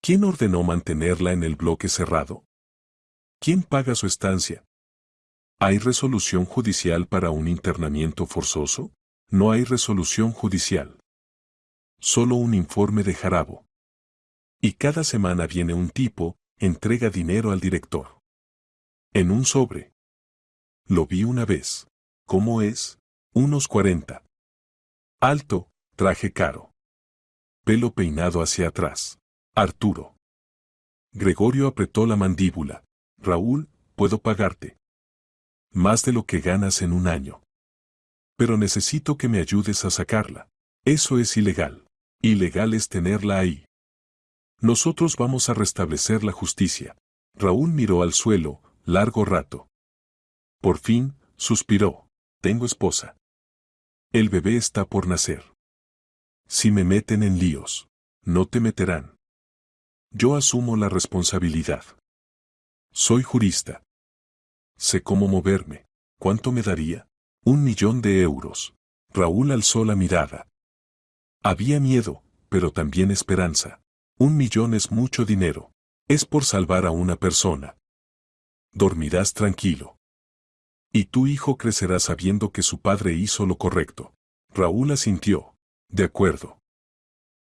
A: ¿Quién ordenó mantenerla en el bloque cerrado? ¿Quién paga su estancia? ¿Hay resolución judicial para un internamiento forzoso? No hay resolución judicial. Solo un informe de Jarabo. Y cada semana viene un tipo, entrega dinero al director. En un sobre. Lo vi una vez. ¿Cómo es? Unos 40. Alto, traje caro. Pelo peinado hacia atrás. Arturo. Gregorio apretó la mandíbula. Raúl, puedo pagarte. Más de lo que ganas en un año. Pero necesito que me ayudes a sacarla. Eso es ilegal. Ilegal es tenerla ahí. Nosotros vamos a restablecer la justicia. Raúl miró al suelo, largo rato. Por fin, suspiró. Tengo esposa. El bebé está por nacer. Si me meten en líos, no te meterán. Yo asumo la responsabilidad. Soy jurista. Sé cómo moverme. ¿Cuánto me daría? 1.000.000 de euros. Raúl alzó la mirada. Había miedo, pero también esperanza. 1.000.000 es mucho dinero. Es por salvar a una persona. Dormirás tranquilo. Y tu hijo crecerá sabiendo que su padre hizo lo correcto. Raúl asintió. De acuerdo.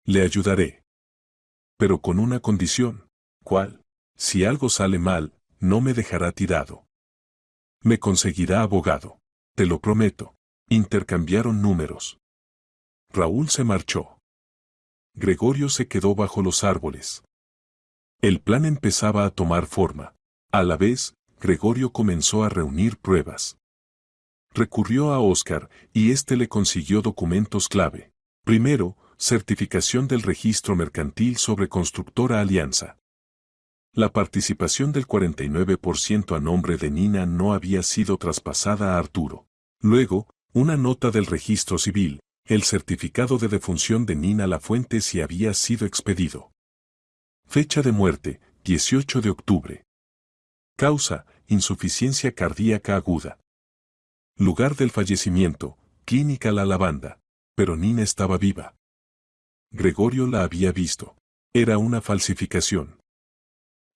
A: Le ayudaré. Pero con una condición. ¿Cuál? Si algo sale mal, no me dejará tirado. Me conseguirá abogado. Te lo prometo. Intercambiaron números. Raúl se marchó. Gregorio se quedó bajo los árboles. El plan empezaba a tomar forma. A la vez, Gregorio comenzó a reunir pruebas. Recurrió a Óscar, y éste le consiguió documentos clave. Primero, certificación del registro mercantil sobre Constructora Alianza. La participación del 49% a nombre de Nina no había sido traspasada a Arturo. Luego, una nota del registro civil, el certificado de defunción de Nina Lafuente si había sido expedido. Fecha de muerte, 18 de octubre. Causa, insuficiencia cardíaca aguda. Lugar del fallecimiento, Clínica La Lavanda. Pero Nina estaba viva. Gregorio la había visto. Era una falsificación.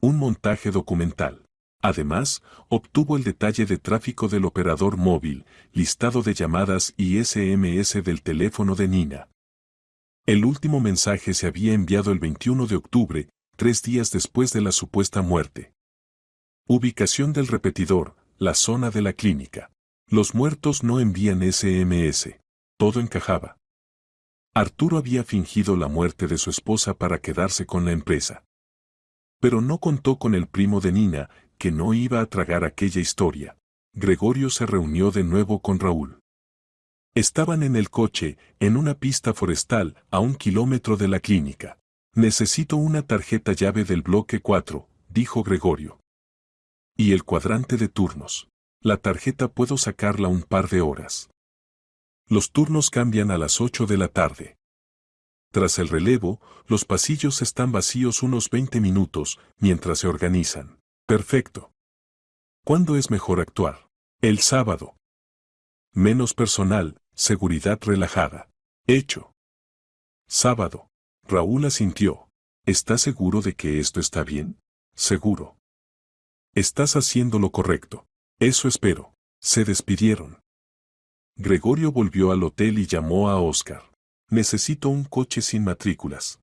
A: Un montaje documental. Además, obtuvo el detalle de tráfico del operador móvil, listado de llamadas y SMS del teléfono de Nina. El último mensaje se había enviado el 21 de octubre, 3 días después de la supuesta muerte. Ubicación del repetidor, la zona de la clínica. Los muertos no envían SMS. Todo encajaba. Arturo había fingido la muerte de su esposa para quedarse con la empresa. Pero no contó con el primo de Nina, que no iba a tragar aquella historia. Gregorio se reunió de nuevo con Raúl. Estaban en el coche, en una pista forestal, a 1 kilómetro de la clínica. Necesito una tarjeta llave del bloque 4, dijo Gregorio. Y el cuadrante de turnos. La tarjeta puedo sacarla un par de horas. Los turnos cambian a las 8 de la tarde. Tras el relevo, los pasillos están vacíos unos 20 minutos, mientras se organizan. Perfecto. ¿Cuándo es mejor actuar? El sábado. Menos personal, seguridad relajada. Hecho. Sábado. Raúl asintió. ¿Estás seguro de que esto está bien? Seguro. Estás haciendo lo correcto. Eso espero. Se despidieron. Gregorio volvió al hotel y llamó a Oscar. Necesito un coche sin matrículas.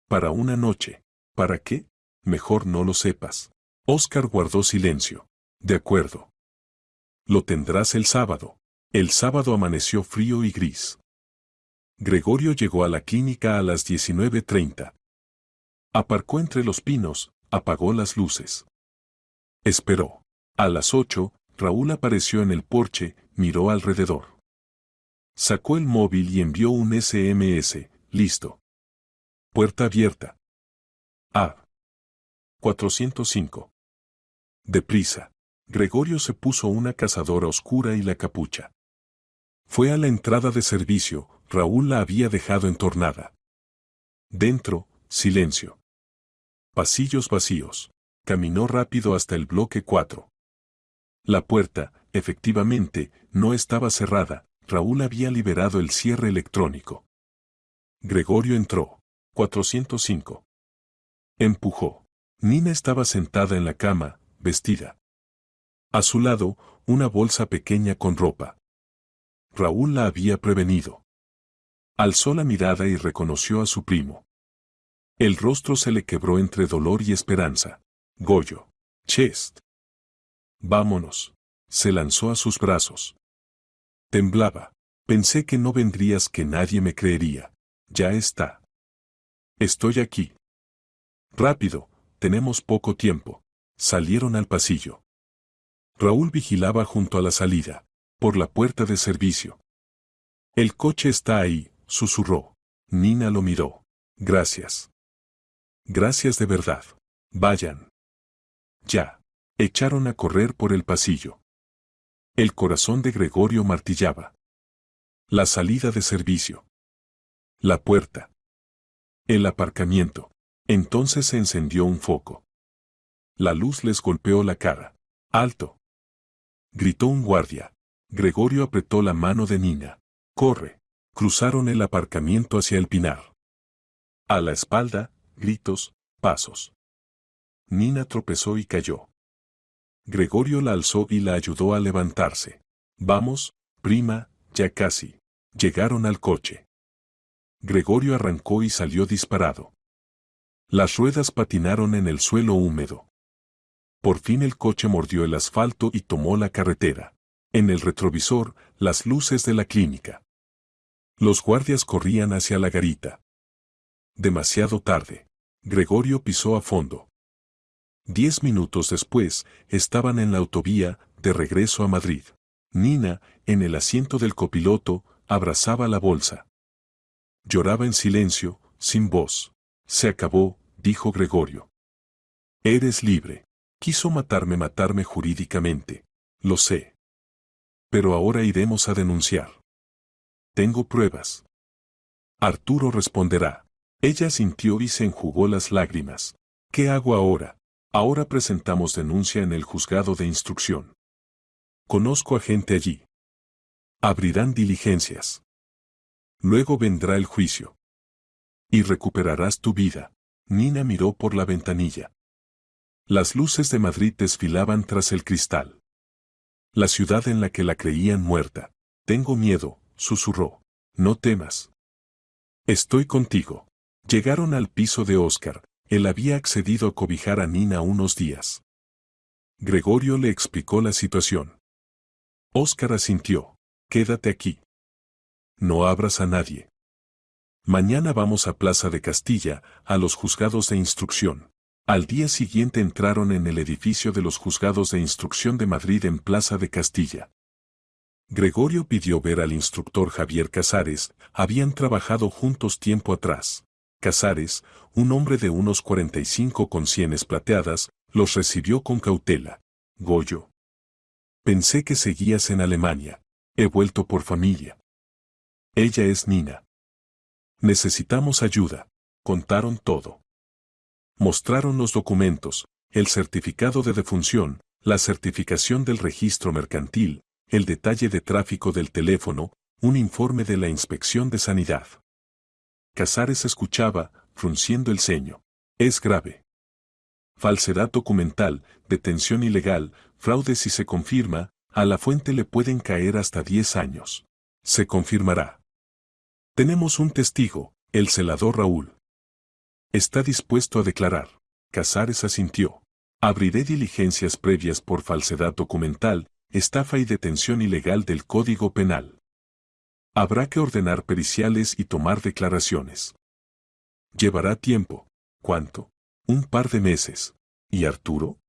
A: Para una noche. ¿Para qué? Mejor no lo sepas. Oscar guardó silencio. De acuerdo. Lo tendrás el sábado. El sábado amaneció frío y gris. Gregorio llegó a la clínica a las 19:30. Aparcó entre los pinos, apagó las luces. Esperó. A las 8, Raúl apareció en el porche, miró alrededor. Sacó el móvil y envió un SMS, listo. Puerta abierta. Ah. 405. Deprisa. Gregorio se puso una cazadora oscura y la capucha. Fue a la entrada de servicio, Raúl la había dejado entornada. Dentro, silencio. Pasillos vacíos. Caminó rápido hasta el bloque 4. La puerta, efectivamente, no estaba cerrada, Raúl había liberado el cierre electrónico. Gregorio entró. 405. Empujó. Nina estaba sentada en la cama, vestida. A su lado, una bolsa pequeña con ropa. Raúl la había prevenido. Alzó la mirada y reconoció a su primo. El rostro se le quebró entre dolor y esperanza. Goyo. Chest. Vámonos. Se lanzó a sus brazos. Temblaba. Pensé que no vendrías, que nadie me creería. Ya está. Estoy aquí. Rápido, tenemos poco tiempo. Salieron al pasillo. Raúl vigilaba junto a la salida, por la puerta de servicio. El coche está ahí, susurró. Nina lo miró. Gracias. Gracias de verdad. Vayan. Ya. Echaron a correr por el pasillo. El corazón de Gregorio martillaba. La salida de servicio. La puerta. El aparcamiento. Entonces se encendió un foco. La luz les golpeó la cara. ¡Alto! Gritó un guardia. Gregorio apretó la mano de Nina. ¡Corre! Cruzaron el aparcamiento hacia el pinar. A la espalda, gritos, pasos. Nina tropezó y cayó. Gregorio la alzó y la ayudó a levantarse. Vamos, prima, ya casi. Llegaron al coche. Gregorio arrancó y salió disparado. Las ruedas patinaron en el suelo húmedo. Por fin el coche mordió el asfalto y tomó la carretera. En el retrovisor, las luces de la clínica. Los guardias corrían hacia la garita. Demasiado tarde. Gregorio pisó a fondo. 10 minutos después, estaban en la autovía, de regreso a Madrid. Nina, en el asiento del copiloto, abrazaba la bolsa. Lloraba en silencio, sin voz. Se acabó, dijo Gregorio. Eres libre. Quiso matarme jurídicamente. Lo sé. Pero ahora iremos a denunciar. Tengo pruebas. Arturo responderá. Ella sintió y se enjugó las lágrimas. ¿Qué hago ahora? Ahora presentamos denuncia en el juzgado de instrucción. Conozco a gente allí. Abrirán diligencias. Luego vendrá el juicio. Y recuperarás tu vida. Nina miró por la ventanilla. Las luces de Madrid desfilaban tras el cristal. La ciudad en la que la creían muerta. Tengo miedo, susurró. No temas. Estoy contigo. Llegaron al piso de Óscar. Él había accedido a cobijar a Nina unos días. Gregorio le explicó la situación. Óscar asintió. Quédate aquí. No abras a nadie. Mañana vamos a Plaza de Castilla, a los juzgados de instrucción. Al día siguiente entraron en el edificio de los juzgados de instrucción de Madrid en Plaza de Castilla. Gregorio pidió ver al instructor Javier Casares, habían trabajado juntos tiempo atrás. Casares, un hombre de unos 45 con sienes plateadas, los recibió con cautela. Goyo. Pensé que seguías en Alemania. He vuelto por familia. Ella es Nina. Necesitamos ayuda. Contaron todo. Mostraron los documentos, el certificado de defunción, la certificación del registro mercantil, el detalle de tráfico del teléfono, un informe de la inspección de sanidad. Casares escuchaba, frunciendo el ceño. Es grave. Falsedad documental, detención ilegal, fraude si se confirma, a la fuente le pueden caer hasta 10 años. Se confirmará. Tenemos un testigo, el celador Raúl. Está dispuesto a declarar. Casares asintió. Abriré diligencias previas por falsedad documental, estafa y detención ilegal del Código Penal. Habrá que ordenar periciales y tomar declaraciones. Llevará tiempo. ¿Cuánto? Un par de meses. ¿Y Arturo?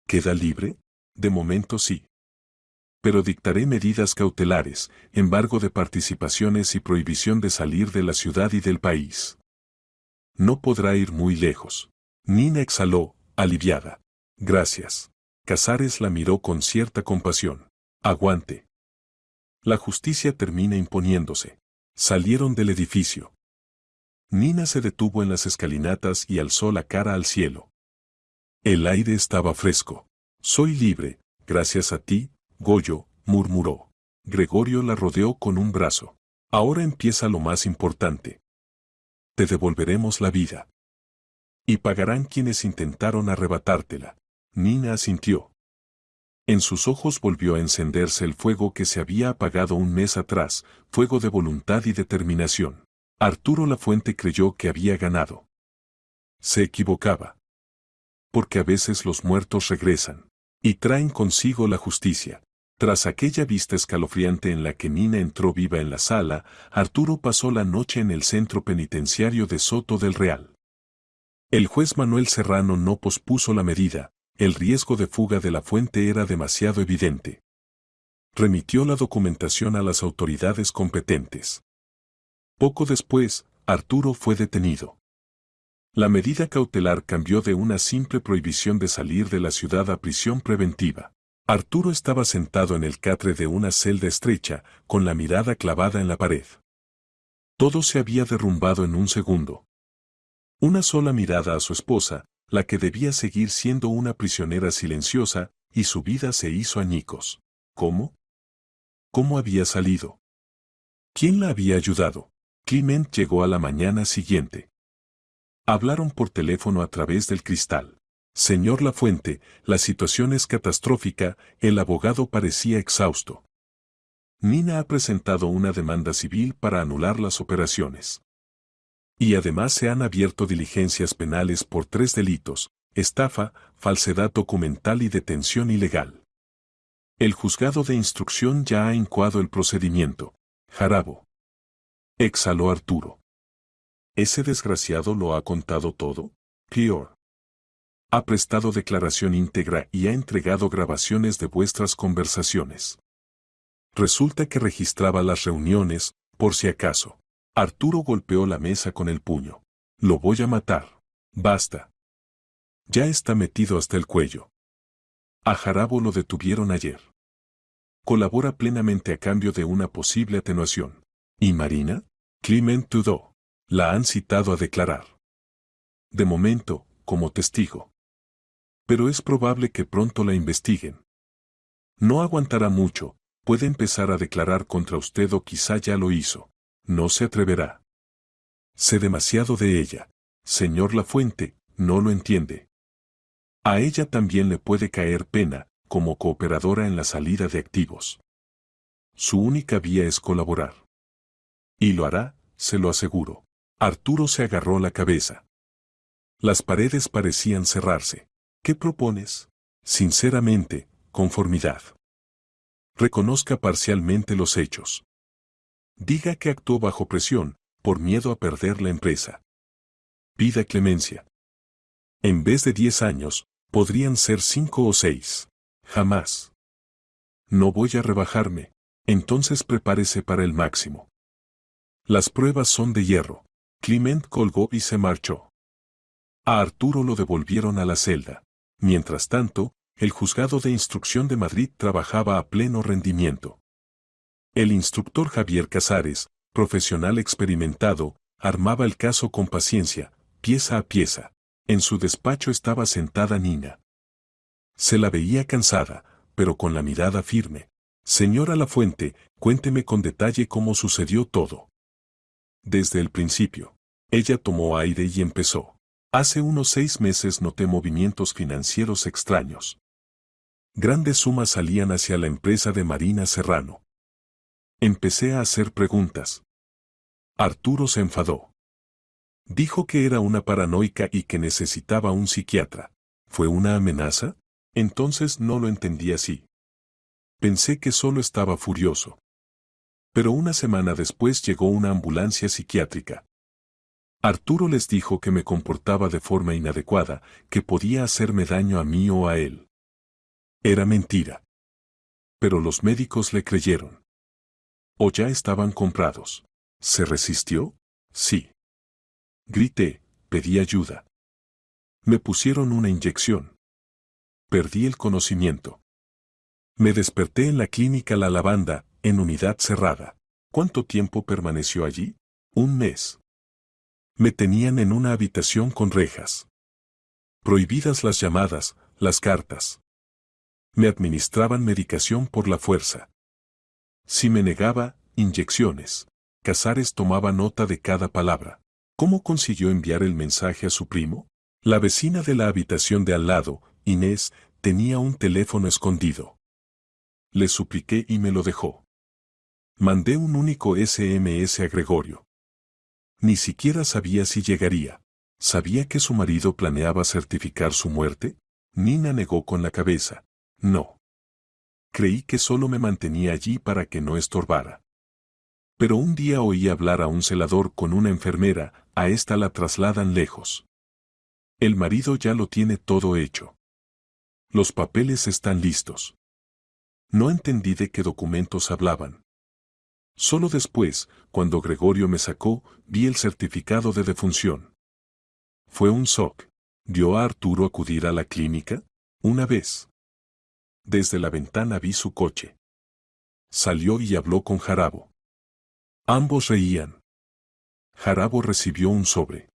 A: ¿Queda libre? De momento sí. Pero dictaré medidas cautelares, embargo de participaciones y prohibición de salir de la ciudad y del país. No podrá ir muy lejos. Nina exhaló, aliviada. Gracias. Casares la miró con cierta compasión. Aguante. La justicia termina imponiéndose. Salieron del edificio. Nina se detuvo en las escalinatas y alzó la cara al cielo. El aire estaba fresco. Soy libre, gracias a ti, Goyo, murmuró. Gregorio la rodeó con un brazo. Ahora empieza lo más importante. Te devolveremos la vida. Y pagarán quienes intentaron arrebatártela. Nina asintió. En sus ojos volvió a encenderse el fuego que se había apagado un mes atrás, fuego de voluntad y determinación. Arturo Lafuente creyó que había ganado. Se equivocaba. Porque a veces los muertos regresan. Y traen consigo la justicia. Tras aquella vista escalofriante en la que Nina entró viva en la sala, Arturo pasó la noche en el centro penitenciario de Soto del Real. El juez Manuel Serrano no pospuso la medida, el riesgo de fuga de Lafuente era demasiado evidente. Remitió la documentación a las autoridades competentes. Poco después, Arturo fue detenido. La medida cautelar cambió de una simple prohibición de salir de la ciudad a prisión preventiva. Arturo estaba sentado en el catre de una celda estrecha, con la mirada clavada en la pared. Todo se había derrumbado en un segundo. Una sola mirada a su esposa, la que debía seguir siendo una prisionera silenciosa, y su vida se hizo añicos. ¿Cómo? ¿Cómo había salido? ¿Quién la había ayudado? Clement llegó a la mañana siguiente. Hablaron por teléfono a través del cristal. Señor Lafuente, la situación es catastrófica, el abogado parecía exhausto. Nina ha presentado una demanda civil para anular las operaciones. Y además se han abierto diligencias penales por 3 delitos, estafa, falsedad documental y detención ilegal. El juzgado de instrucción ya ha incoado el procedimiento. Jarabo. Exhaló Arturo. ¿Ese desgraciado lo ha contado todo? Peor. Ha prestado declaración íntegra y ha entregado grabaciones de vuestras conversaciones. Resulta que registraba las reuniones, por si acaso. Arturo golpeó la mesa con el puño. Lo voy a matar. Basta. Ya está metido hasta el cuello. A Jarabo lo detuvieron ayer. Colabora plenamente a cambio de una posible atenuación. ¿Y Marina? Clement dudó. La han citado a declarar. De momento, como testigo. Pero es probable que pronto la investiguen. No aguantará mucho, puede empezar a declarar contra usted o quizá ya lo hizo. No se atreverá. Sé demasiado de ella. Señor Lafuente, no lo entiende. A ella también le puede caer pena, como cooperadora en la salida de activos. Su única vía es colaborar. Y lo hará, se lo aseguro. Arturo se agarró la cabeza. Las paredes parecían cerrarse. ¿Qué propones? Sinceramente, conformidad. Reconozca parcialmente los hechos. Diga que actuó bajo presión, por miedo a perder la empresa. Pida clemencia. En vez de 10 años, podrían ser 5 o 6. Jamás. No voy a rebajarme, entonces prepárese para el máximo. Las pruebas son de hierro. Clement colgó y se marchó. A Arturo lo devolvieron a la celda. Mientras tanto, el juzgado de instrucción de Madrid trabajaba a pleno rendimiento. El instructor Javier Casares, profesional experimentado, armaba el caso con paciencia, pieza a pieza. En su despacho estaba sentada Nina. Se la veía cansada, pero con la mirada firme. Señora Lafuente, cuénteme con detalle cómo sucedió todo. Desde el principio. Ella tomó aire y empezó. Hace unos 6 meses noté movimientos financieros extraños. Grandes sumas salían hacia la empresa de Marina Serrano. Empecé a hacer preguntas. Arturo se enfadó. Dijo que era una paranoica y que necesitaba un psiquiatra. ¿Fue una amenaza? Entonces no lo entendí así. Pensé que solo estaba furioso. Pero una semana después llegó una ambulancia psiquiátrica. Arturo les dijo que me comportaba de forma inadecuada, que podía hacerme daño a mí o a él. Era mentira. Pero los médicos le creyeron. ¿O ya estaban comprados? ¿Se resistió? Sí. Grité, pedí ayuda. Me pusieron una inyección. Perdí el conocimiento. Me desperté en la clínica La Lavanda, en unidad cerrada. ¿Cuánto tiempo permaneció allí? 1 mes. Me tenían en una habitación con rejas. Prohibidas las llamadas, las cartas. Me administraban medicación por la fuerza. Si me negaba, inyecciones. Casares tomaba nota de cada palabra. ¿Cómo consiguió enviar el mensaje a su primo? La vecina de la habitación de al lado, Inés, tenía un teléfono escondido. Le supliqué y me lo dejó. Mandé un único SMS a Gregorio. Ni siquiera sabía si llegaría. ¿Sabía que su marido planeaba certificar su muerte? Nina negó con la cabeza. No. Creí que solo me mantenía allí para que no estorbara. Pero un día oí hablar a un celador con una enfermera, a esta la trasladan lejos. El marido ya lo tiene todo hecho. Los papeles están listos. No entendí de qué documentos hablaban. Solo después, cuando Gregorio me sacó, vi el certificado de defunción. Fue un shock. ¿Vio a Arturo acudir a la clínica? Una vez. Desde la ventana vi su coche. Salió y habló con Jarabo. Ambos reían. Jarabo recibió un sobre.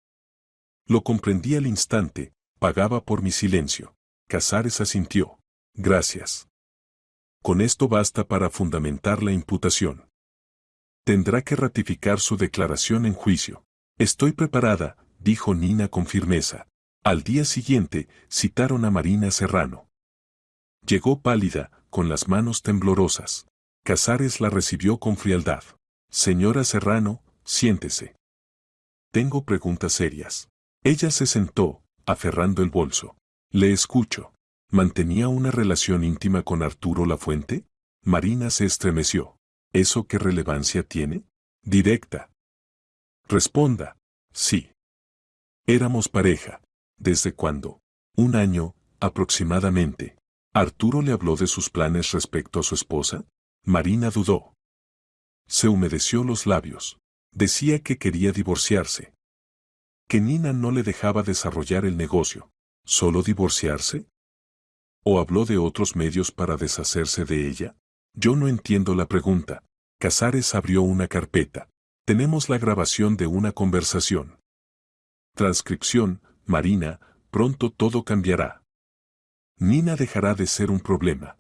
A: Lo comprendí al instante, pagaba por mi silencio. Casares asintió. Gracias. Con esto basta para fundamentar la imputación. Tendrá que ratificar su declaración en juicio. Estoy preparada, dijo Nina con firmeza. Al día siguiente, citaron a Marina Serrano. Llegó pálida, con las manos temblorosas. Casares la recibió con frialdad. Señora Serrano, siéntese. Tengo preguntas serias. Ella se sentó, aferrando el bolso. Le escucho. ¿Mantenía una relación íntima con Arturo Lafuente? Marina se estremeció. ¿Eso qué relevancia tiene? Directa. Responda. Sí. Éramos pareja. ¿Desde cuándo? 1 año, aproximadamente. ¿Arturo le habló de sus planes respecto a su esposa? Marina dudó. Se humedeció los labios. Decía que quería divorciarse. Que Nina no le dejaba desarrollar el negocio. ¿Solo divorciarse? ¿O habló de otros medios para deshacerse de ella? Yo no entiendo la pregunta. Casares abrió una carpeta. Tenemos la grabación de una conversación. Transcripción, Marina, pronto todo cambiará. Nina dejará de ser un problema.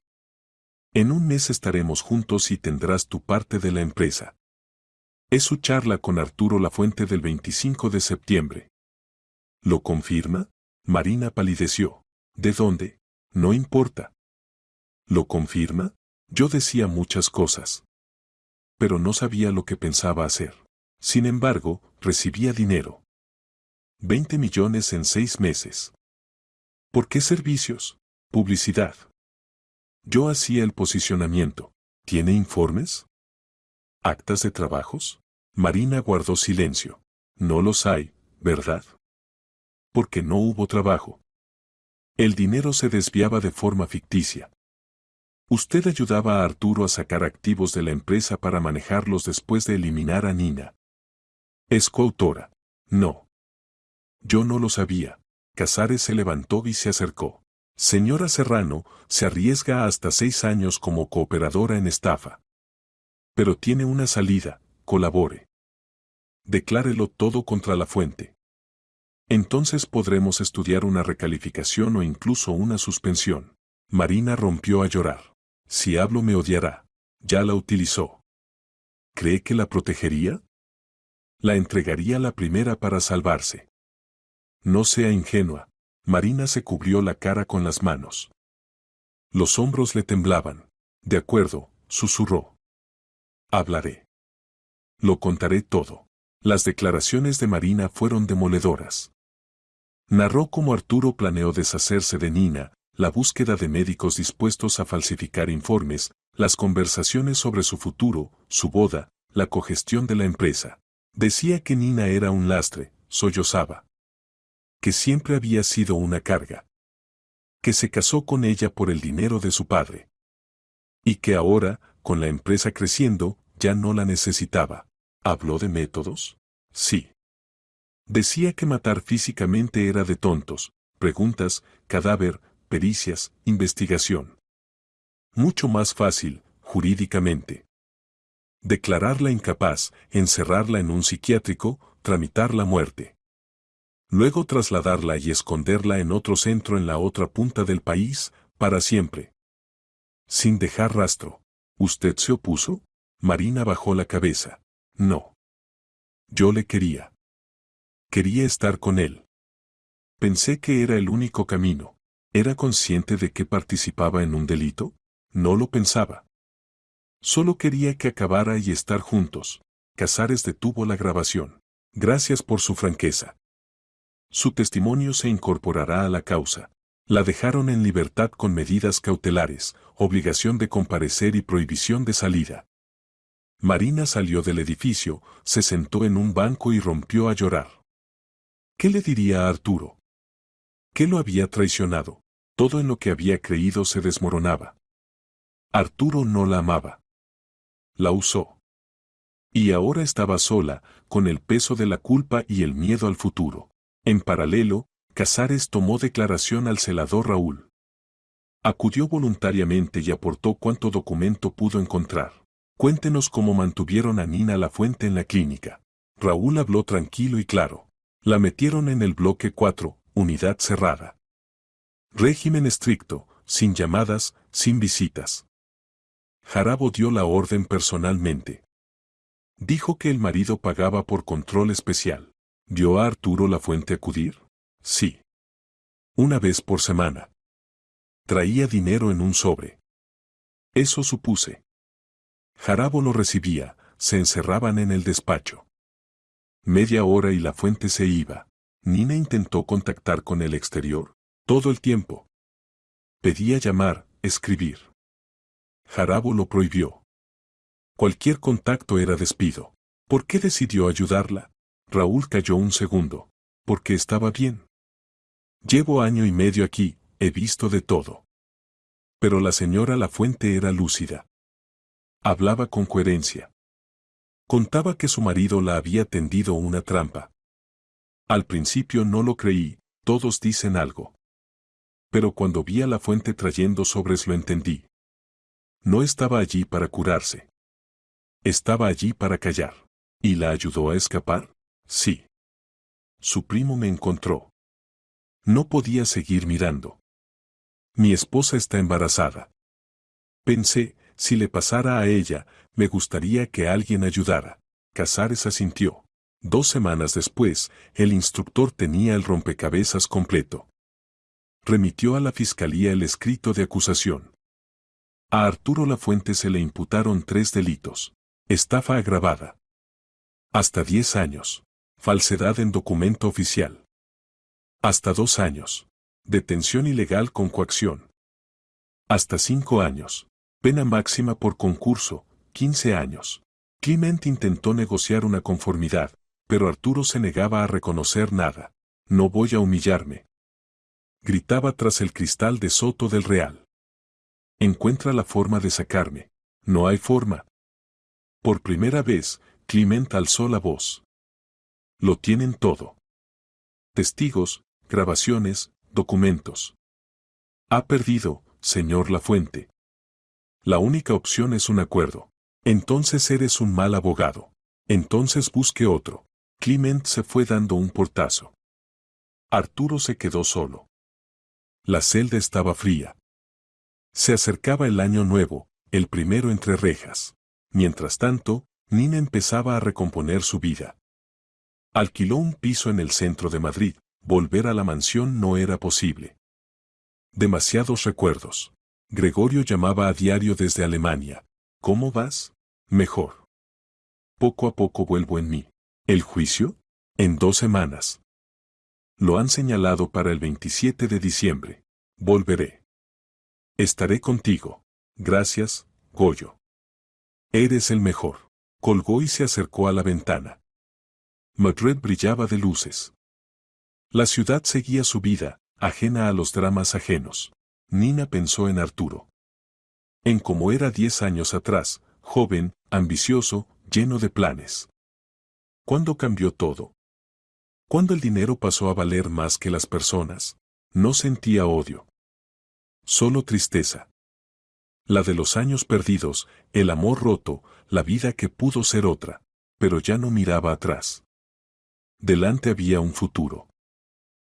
A: En 1 mes estaremos juntos y tendrás tu parte de la empresa. Es su charla con Arturo Lafuente del 25 de septiembre. ¿Lo confirma? Marina palideció. ¿De dónde? No importa. ¿Lo confirma? Yo decía muchas cosas. Pero no sabía lo que pensaba hacer. Sin embargo, recibía dinero. 20 millones en 6 meses. ¿Por qué servicios? Publicidad. Yo hacía el posicionamiento. ¿Tiene informes? ¿Actas de trabajos? Marina guardó silencio. No los hay, ¿verdad? Porque no hubo trabajo. El dinero se desviaba de forma ficticia. Usted ayudaba a Arturo a sacar activos de la empresa para manejarlos después de eliminar a Nina. ¿Es coautora? No. Yo no lo sabía. Casares se levantó y se acercó. Señora Serrano, se arriesga hasta 6 años como cooperadora en estafa. Pero tiene una salida, colabore. Declárelo todo contra la fuente. Entonces podremos estudiar una recalificación o incluso una suspensión. Marina rompió a llorar. Si hablo me odiará. Ya la utilizó. ¿Cree que la protegería? La entregaría la primera para salvarse. No sea ingenua. Marina se cubrió la cara con las manos. Los hombros le temblaban. De acuerdo, susurró. Hablaré. Lo contaré todo. Las declaraciones de Marina fueron demoledoras. Narró cómo Arturo planeó deshacerse de Nina, la búsqueda de médicos dispuestos a falsificar informes, las conversaciones sobre su futuro, su boda, la cogestión de la empresa. Decía que Nina era un lastre, sollozaba. Que siempre había sido una carga. Que se casó con ella por el dinero de su padre. Y que ahora, con la empresa creciendo, ya no la necesitaba. ¿Habló de métodos? Sí. Decía que matar físicamente era de tontos, preguntas, cadáver, pericias, investigación. Mucho más fácil, jurídicamente. Declararla incapaz, encerrarla en un psiquiátrico, tramitar la muerte. Luego trasladarla y esconderla en otro centro en la otra punta del país, para siempre. Sin dejar rastro. ¿Usted se opuso? Marina bajó la cabeza. No. Yo le quería. Quería estar con él. Pensé que era el único camino. ¿Era consciente de que participaba en un delito? No lo pensaba. Solo quería que acabara y estar juntos. Casares detuvo la grabación. Gracias por su franqueza. Su testimonio se incorporará a la causa. La dejaron en libertad con medidas cautelares, obligación de comparecer y prohibición de salida. Marina salió del edificio, se sentó en un banco y rompió a llorar. ¿Qué le diría a Arturo? ¿Qué lo había traicionado? Todo en lo que había creído se desmoronaba. Arturo no la amaba. La usó. Y ahora estaba sola, con el peso de la culpa y el miedo al futuro. En paralelo, Casares tomó declaración al celador Raúl. Acudió voluntariamente y aportó cuanto documento pudo encontrar. Cuéntenos cómo mantuvieron a Nina Lafuente en la clínica. Raúl habló tranquilo y claro. La metieron en el bloque 4, unidad cerrada. Régimen estricto, sin llamadas, sin visitas. Jarabo dio la orden personalmente. Dijo que el marido pagaba por control especial. ¿Vio a Arturo Lafuente acudir? Sí. Una vez por semana. Traía dinero en un sobre. Eso supuse. Jarabo lo recibía, se encerraban en el despacho. Media hora y Lafuente se iba. Nina intentó contactar con el exterior, todo el tiempo. Pedía llamar, escribir. Jarabo lo prohibió. Cualquier contacto era despido. ¿Por qué decidió ayudarla? Raúl calló un segundo. Porque estaba bien. Llevo año y medio aquí, he visto de todo. Pero la señora Lafuente era lúcida. Hablaba con coherencia. Contaba que su marido la había tendido una trampa. Al principio no lo creí, todos dicen algo. Pero cuando vi a Lafuente trayendo sobres lo entendí. No estaba allí para curarse. Estaba allí para callar. ¿Y la ayudó a escapar? Sí. Su primo me encontró. No podía seguir mirando. Mi esposa está embarazada. Pensé, si le pasara a ella, me gustaría que alguien ayudara. Casares asintió. 2 semanas después, el instructor tenía el rompecabezas completo. Remitió a la fiscalía el escrito de acusación. A Arturo Lafuente se le imputaron 3 delitos. Estafa agravada. Hasta 10 años. Falsedad en documento oficial. Hasta 2 años. Detención ilegal con coacción. Hasta 5 años. Pena máxima por concurso, 15 años. Clement intentó negociar una conformidad, pero Arturo se negaba a reconocer nada. No voy a humillarme. Gritaba tras el cristal de Soto del Real. Encuentra la forma de sacarme. No hay forma. Por primera vez, Clement alzó la voz. Lo tienen todo. Testigos, grabaciones, documentos. Ha perdido, señor Lafuente. La única opción es un acuerdo. Entonces eres un mal abogado. Entonces busque otro. Clement se fue dando un portazo. Arturo se quedó solo. La celda estaba fría. Se acercaba el año nuevo, el primero entre rejas. Mientras tanto, Nina empezaba a recomponer su vida. Alquiló un piso en el centro de Madrid. Volver a la mansión no era posible. Demasiados recuerdos. Gregorio llamaba a diario desde Alemania. ¿Cómo vas? Mejor. Poco a poco vuelvo en mí. ¿El juicio? En 2 semanas. Lo han señalado para el 27 de diciembre. Volveré. Estaré contigo. Gracias, Goyo. Eres el mejor. Colgó y se acercó a la ventana. Madrid brillaba de luces. La ciudad seguía su vida, ajena a los dramas ajenos. Nina pensó en Arturo. En cómo era 10 años atrás, joven, ambicioso, lleno de planes. ¿Cuándo cambió todo? ¿Cuándo el dinero pasó a valer más que las personas? No sentía odio. Solo tristeza. La de los años perdidos, el amor roto, la vida que pudo ser otra, pero ya no miraba atrás. Delante había un futuro.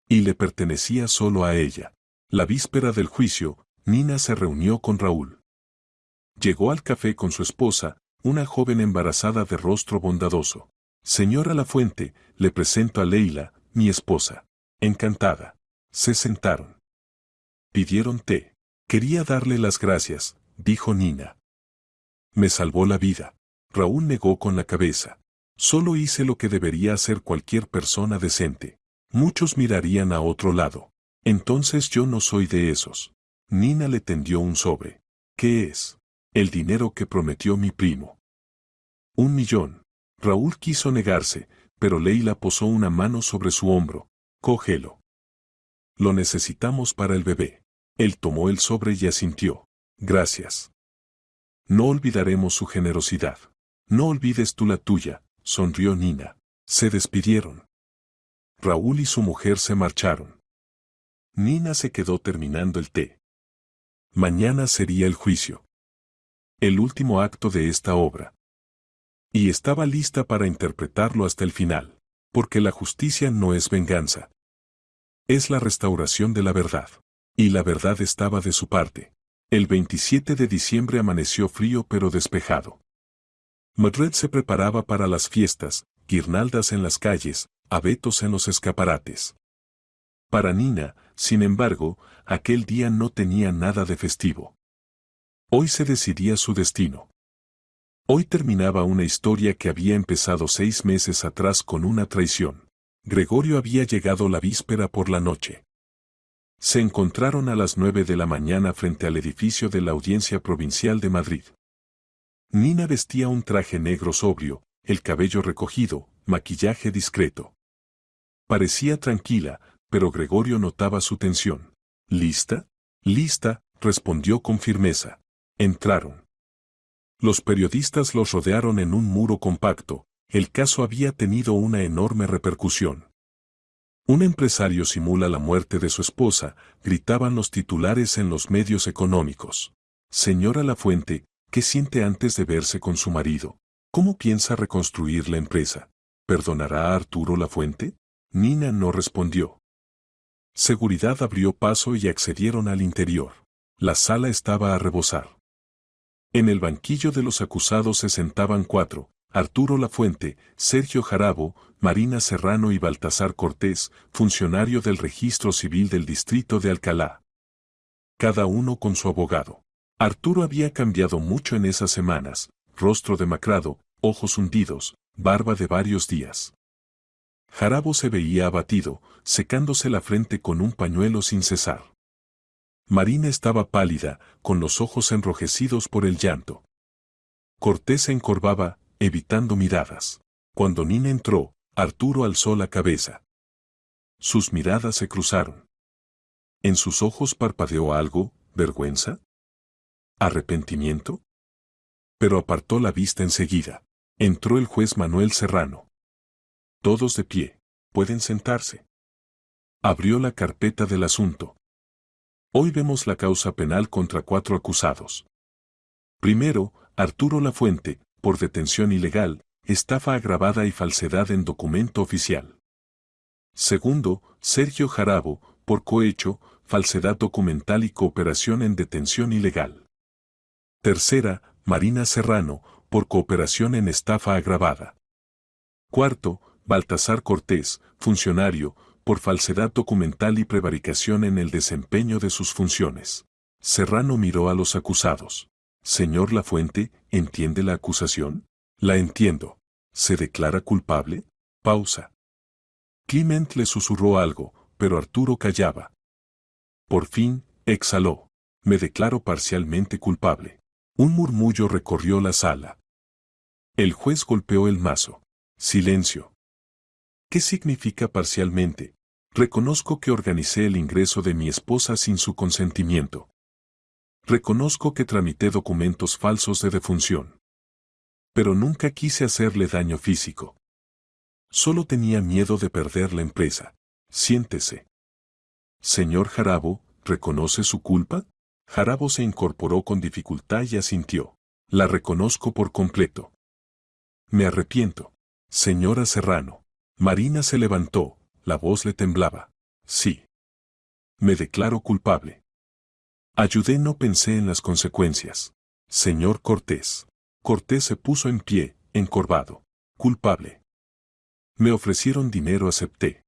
A: Y le pertenecía solo a ella. La víspera del juicio, Nina se reunió con Raúl. Llegó al café con su esposa, una joven embarazada de rostro bondadoso. Señora Lafuente, le presento a Leila, mi esposa. Encantada. Se sentaron. Pidieron té. Quería darle las gracias, dijo Nina. Me salvó la vida. Raúl negó con la cabeza. Solo hice lo que debería hacer cualquier persona decente. Muchos mirarían a otro lado. Entonces yo no soy de esos. Nina le tendió un sobre. ¿Qué es? El dinero que prometió mi primo. 1 millón. Raúl quiso negarse, pero Leila posó una mano sobre su hombro. Cógelo. Lo necesitamos para el bebé. Él tomó el sobre y asintió. Gracias. No olvidaremos su generosidad. No olvides tú la tuya, sonrió Nina. Se despidieron. Raúl y su mujer se marcharon. Nina se quedó terminando el té. Mañana sería el juicio. El último acto de esta obra. Y estaba lista para interpretarlo hasta el final, porque la justicia no es venganza. Es la restauración de la verdad. Y la verdad estaba de su parte. El 27 de diciembre amaneció frío pero despejado. Madrid se preparaba para las fiestas, guirnaldas en las calles, abetos en los escaparates. Para Nina, sin embargo, aquel día no tenía nada de festivo. Hoy se decidía su destino. Hoy terminaba una historia que había empezado 6 meses atrás con una traición. Gregorio había llegado la víspera por la noche. Se encontraron a las 9 de la mañana frente al edificio de la Audiencia Provincial de Madrid. Nina vestía un traje negro sobrio, el cabello recogido, maquillaje discreto. Parecía tranquila, pero Gregorio notaba su tensión. ¿Lista? Lista, respondió con firmeza. Entraron. Los periodistas los rodearon en un muro compacto. El caso había tenido una enorme repercusión. Un empresario simula la muerte de su esposa, gritaban los titulares en los medios económicos. Señora Lafuente, ¿qué siente antes de verse con su marido? ¿Cómo piensa reconstruir la empresa? ¿Perdonará a Arturo Lafuente? Nina no respondió. Seguridad abrió paso y accedieron al interior. La sala estaba a rebosar. En el banquillo de los acusados se sentaban 4, Arturo Lafuente, Sergio Jarabo, Marina Serrano y Baltasar Cortés, funcionario del Registro Civil del Distrito de Alcalá. Cada uno con su abogado. Arturo había cambiado mucho en esas semanas, rostro demacrado, ojos hundidos, barba de varios días. Jarabo se veía abatido, secándose la frente con un pañuelo sin cesar. Marina estaba pálida, con los ojos enrojecidos por el llanto. Cortés se encorvaba, evitando miradas. Cuando Nina entró, Arturo alzó la cabeza. Sus miradas se cruzaron. En sus ojos parpadeó algo, ¿vergüenza? ¿Arrepentimiento? Pero apartó la vista enseguida. Entró el juez Manuel Serrano. Todos de pie, pueden sentarse. Abrió la carpeta del asunto. Hoy vemos la causa penal contra 4 acusados. Primero, Arturo Lafuente, por detención ilegal, estafa agravada y falsedad en documento oficial. Segundo, Sergio Jarabo, por cohecho, falsedad documental y cooperación en detención ilegal. Tercera, Marina Serrano, por cooperación en estafa agravada. Cuarto, Baltasar Cortés, funcionario, por falsedad documental y prevaricación en el desempeño de sus funciones. Serrano miró a los acusados. Señor Lafuente, ¿entiende la acusación? La entiendo. ¿Se declara culpable? Pausa. Clement le susurró algo, pero Arturo callaba. Por fin, exhaló. Me declaro parcialmente culpable. Un murmullo recorrió la sala. El juez golpeó el mazo. Silencio. ¿Qué significa parcialmente? Reconozco que organicé el ingreso de mi esposa sin su consentimiento. Reconozco que tramité documentos falsos de defunción. Pero nunca quise hacerle daño físico. Solo tenía miedo de perder la empresa. Siéntese. Señor Jarabo, ¿reconoce su culpa? Jarabo se incorporó con dificultad y asintió. La reconozco por completo. Me arrepiento. Señora Serrano. Marina se levantó, la voz le temblaba. Sí. Me declaro culpable. Ayudé, no pensé en las consecuencias. Señor Cortés. Cortés se puso en pie, encorvado. Culpable. Me ofrecieron dinero, acepté.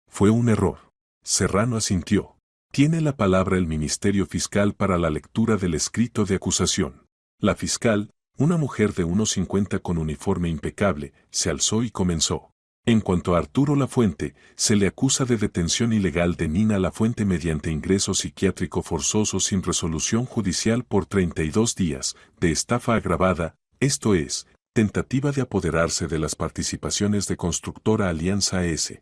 A: Fue un error. Serrano asintió. Tiene la palabra el Ministerio Fiscal para la lectura del escrito de acusación. La fiscal, una mujer de unos 50 con uniforme impecable, se alzó y comenzó. En cuanto a Arturo Lafuente, se le acusa de detención ilegal de Nina Lafuente mediante ingreso psiquiátrico forzoso sin resolución judicial por 32 días, de estafa agravada, esto es, tentativa de apoderarse de las participaciones de Constructora Alianza S.L.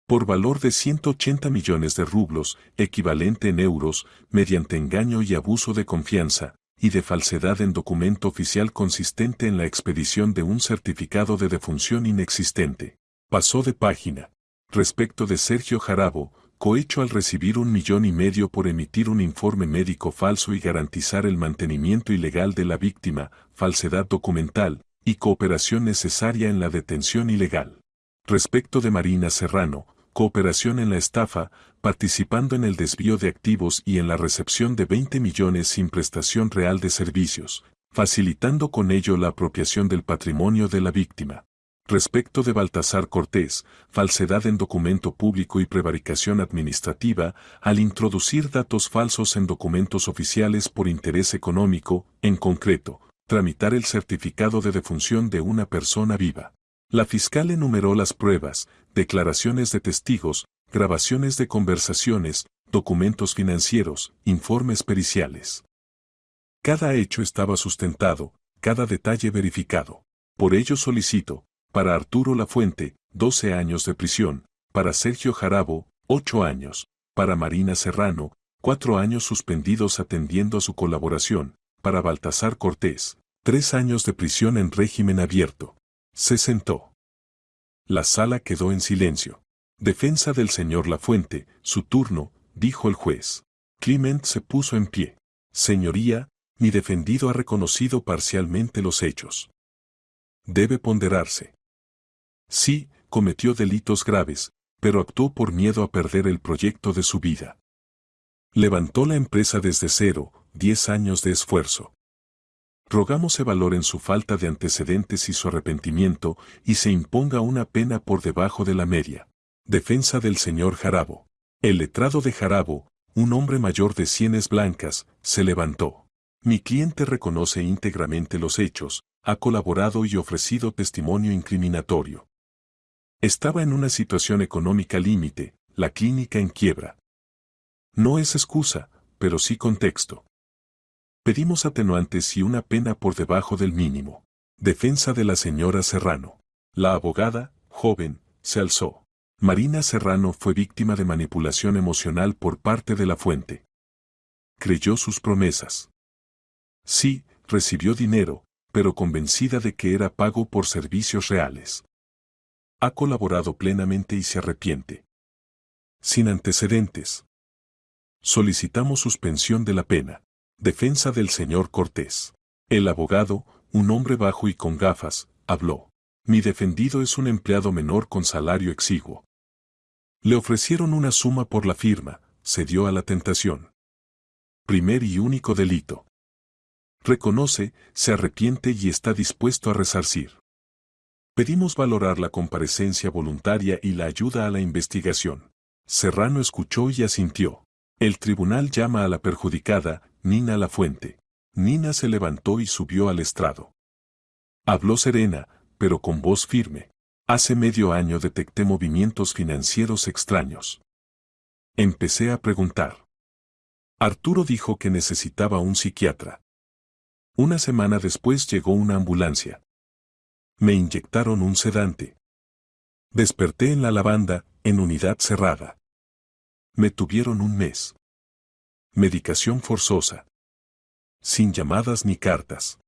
A: por valor de 180 millones de rublos, equivalente en euros, mediante engaño y abuso de confianza, y de falsedad en documento oficial consistente en la expedición de un certificado de defunción inexistente. Pasó de página. Respecto de Sergio Jarabo, cohecho al recibir 1,5 millones por emitir un informe médico falso y garantizar el mantenimiento ilegal de la víctima, falsedad documental, y cooperación necesaria en la detención ilegal. Respecto de Marina Serrano, cooperación en la estafa, participando en el desvío de activos y en la recepción de 20 millones sin prestación real de servicios, facilitando con ello la apropiación del patrimonio de la víctima. Respecto de Baltasar Cortés, falsedad en documento público y prevaricación administrativa, al introducir datos falsos en documentos oficiales por interés económico, en concreto, tramitar el certificado de defunción de una persona viva. La fiscal enumeró las pruebas, declaraciones de testigos, grabaciones de conversaciones, documentos financieros, informes periciales. Cada hecho estaba sustentado, cada detalle verificado. Por ello solicito, para Arturo Lafuente, 12 años de prisión, para Sergio Jarabo, 8 años, para Marina Serrano, 4 años suspendidos atendiendo a su colaboración, para Baltasar Cortés, 3 años de prisión en régimen abierto. Se sentó. La sala quedó en silencio. Defensa del señor Lafuente, su turno, dijo el juez. Clement se puso en pie. Señoría, mi defendido ha reconocido parcialmente los hechos. Debe ponderarse. Sí, cometió delitos graves, pero actuó por miedo a perder el proyecto de su vida. Levantó la empresa desde cero, 10 años de esfuerzo. Rogamos se valoren su falta de antecedentes y su arrepentimiento, y se imponga una pena por debajo de la media. Defensa del señor Jarabo. El letrado de Jarabo, un hombre mayor de sienes blancas, se levantó. Mi cliente reconoce íntegramente los hechos, ha colaborado y ofrecido testimonio incriminatorio. Estaba en una situación económica límite, la clínica en quiebra. No es excusa, pero sí contexto. Pedimos atenuantes y una pena por debajo del mínimo. Defensa de la señora Serrano. La abogada, joven, se alzó. Marina Serrano fue víctima de manipulación emocional por parte de la fuente. Creyó sus promesas. Sí, recibió dinero, pero convencida de que era pago por servicios reales. Ha colaborado plenamente y se arrepiente. Sin antecedentes. Solicitamos suspensión de la pena. Defensa del señor Cortés. El abogado, un hombre bajo y con gafas, habló. Mi defendido es un empleado menor con salario exiguo. Le ofrecieron una suma por la firma, cedió a la tentación. Primer y único delito. Reconoce, se arrepiente y está dispuesto a resarcir. Pedimos valorar la comparecencia voluntaria y la ayuda a la investigación. Serrano escuchó y asintió. El tribunal llama a la perjudicada, Nina Lafuente. Nina se levantó y subió al estrado. Habló serena, pero con voz firme. Hace medio año detecté movimientos financieros extraños. Empecé a preguntar. Arturo dijo que necesitaba un psiquiatra. Una semana después llegó una ambulancia. Me inyectaron un sedante. Desperté en la lavanda, en unidad cerrada. Me tuvieron un mes. Medicación forzosa. Sin llamadas ni cartas.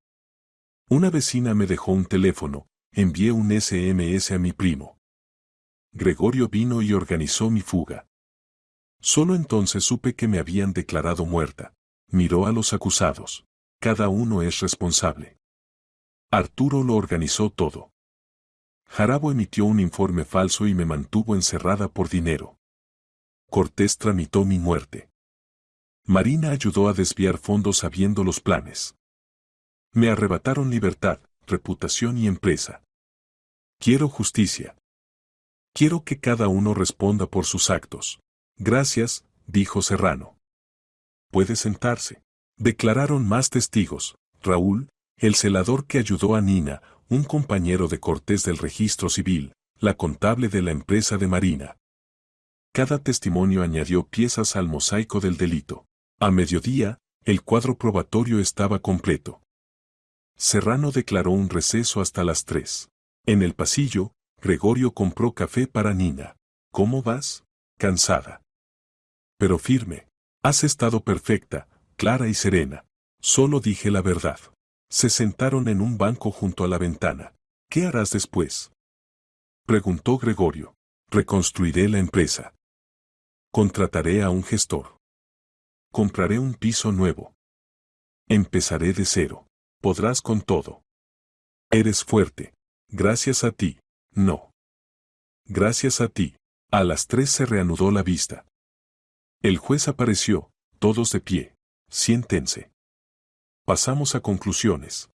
A: Una vecina me dejó un teléfono, envié un SMS a mi primo. Gregorio vino y organizó mi fuga. Solo entonces supe que me habían declarado muerta. Miró a los acusados. Cada uno es responsable. Arturo lo organizó todo. Jarabo emitió un informe falso y me mantuvo encerrada por dinero. Cortés tramitó mi muerte. Marina ayudó a desviar fondos sabiendo los planes. Me arrebataron libertad, reputación y empresa. Quiero justicia. Quiero que cada uno responda por sus actos. Gracias, dijo Serrano. Puede sentarse. Declararon más testigos. Raúl, el celador que ayudó a Nina, un compañero de Cortés del registro civil, la contable de la empresa de Marina. Cada testimonio añadió piezas al mosaico del delito. A mediodía, el cuadro probatorio estaba completo. Serrano declaró un receso hasta las 3. En el pasillo, Gregorio compró café para Nina. ¿Cómo vas? Cansada. Pero firme. Has estado perfecta, clara y serena. Solo dije la verdad. Se sentaron en un banco junto a la ventana. ¿Qué harás después? Preguntó Gregorio. Reconstruiré la empresa. Contrataré a un gestor. Compraré un piso nuevo. Empezaré de cero. Podrás con todo. Eres fuerte. Gracias a ti. No. Gracias a ti. A las 3 se reanudó la vista. El juez apareció, todos de pie. Siéntense. Pasamos a conclusiones.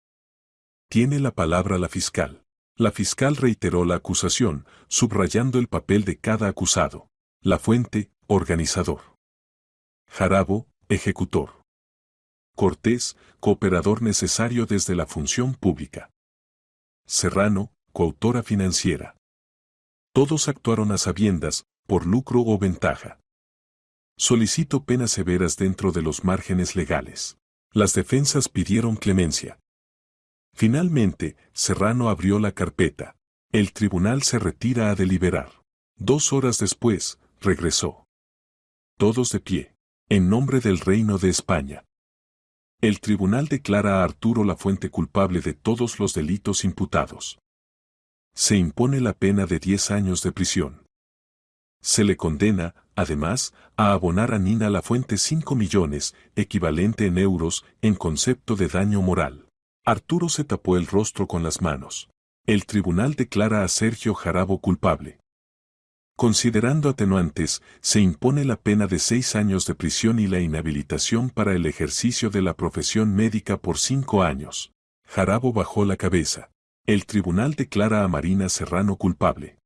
A: Tiene la palabra la fiscal. La fiscal reiteró la acusación, subrayando el papel de cada acusado. Lafuente, organizador. Jarabo, ejecutor. Cortés, cooperador necesario desde la función pública. Serrano, coautora financiera. Todos actuaron a sabiendas, por lucro o ventaja. Solicito penas severas dentro de los márgenes legales. Las defensas pidieron clemencia. Finalmente, Serrano abrió la carpeta. El tribunal se retira a deliberar. 2 horas después, regresó. Todos de pie. En nombre del Reino de España. El tribunal declara a Arturo Lafuente culpable de todos los delitos imputados. Se impone la pena de 10 años de prisión. Se le condena, además, a abonar a Nina Lafuente 5 millones, equivalente en euros, en concepto de daño moral. Arturo se tapó el rostro con las manos. El tribunal declara a Sergio Jarabo culpable. Considerando atenuantes, se impone la pena de 6 años de prisión y la inhabilitación para el ejercicio de la profesión médica por 5 años. Jarabo bajó la cabeza. El tribunal declara a Marina Serrano culpable.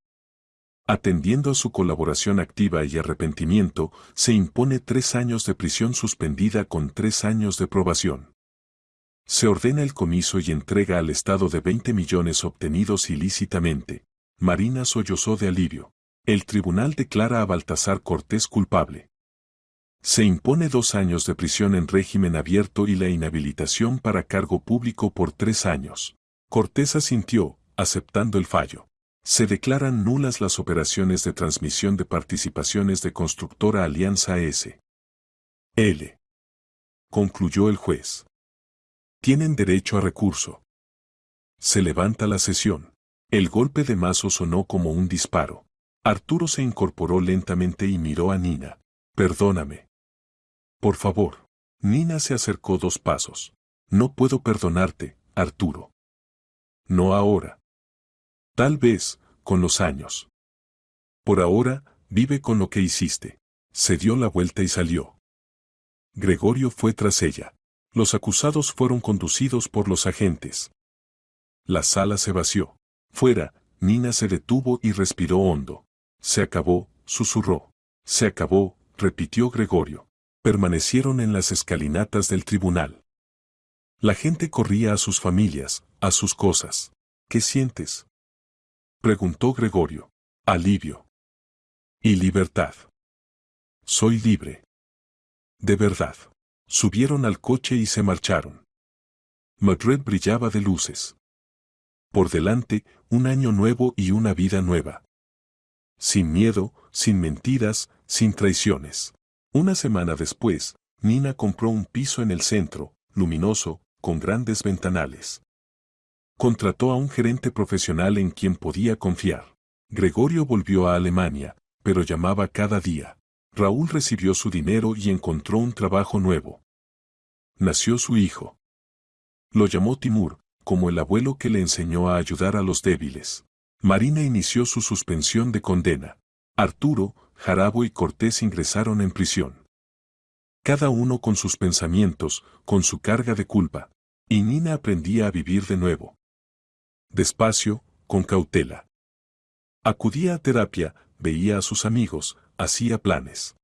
A: Atendiendo a su colaboración activa y arrepentimiento, se impone 3 años de prisión suspendida con 3 años de probación. Se ordena el comiso y entrega al Estado de 20 millones obtenidos ilícitamente. Marina sollozó de alivio. El tribunal declara a Baltasar Cortés culpable. Se impone 2 años de prisión en régimen abierto y la inhabilitación para cargo público por 3 años. Cortés asintió, aceptando el fallo. Se declaran nulas las operaciones de transmisión de participaciones de Constructora Alianza S.L. Concluyó el juez. Tienen derecho a recurso. Se levanta la sesión. El golpe de mazo sonó como un disparo. Arturo se incorporó lentamente y miró a Nina. Perdóname. Por favor. Nina se acercó 2 pasos. No puedo perdonarte, Arturo. No ahora. Tal vez, con los años. Por ahora, vive con lo que hiciste. Se dio la vuelta y salió. Gregorio fue tras ella. Los acusados fueron conducidos por los agentes. La sala se vació. Fuera, Nina se detuvo y respiró hondo. Se acabó, susurró. Se acabó, repitió Gregorio. Permanecieron en las escalinatas del tribunal. La gente corría a sus familias, a sus cosas. ¿Qué sientes?, preguntó Gregorio. Alivio. Y libertad. Soy libre. De verdad. Subieron al coche y se marcharon. Madrid brillaba de luces. Por delante, un año nuevo y una vida nueva. Sin miedo, sin mentiras, sin traiciones. Una semana después, Nina compró un piso en el centro, luminoso, con grandes ventanales. Contrató a un gerente profesional en quien podía confiar. Gregorio volvió a Alemania, pero llamaba cada día. Raúl recibió su dinero y encontró un trabajo nuevo. Nació su hijo. Lo llamó Timur, como el abuelo que le enseñó a ayudar a los débiles. Marina inició su suspensión de condena. Arturo, Jarabo y Cortés ingresaron en prisión. Cada uno con sus pensamientos, con su carga de culpa. Y Nina aprendía a vivir de nuevo. Despacio, con cautela. Acudía a terapia, veía a sus amigos, hacía planes.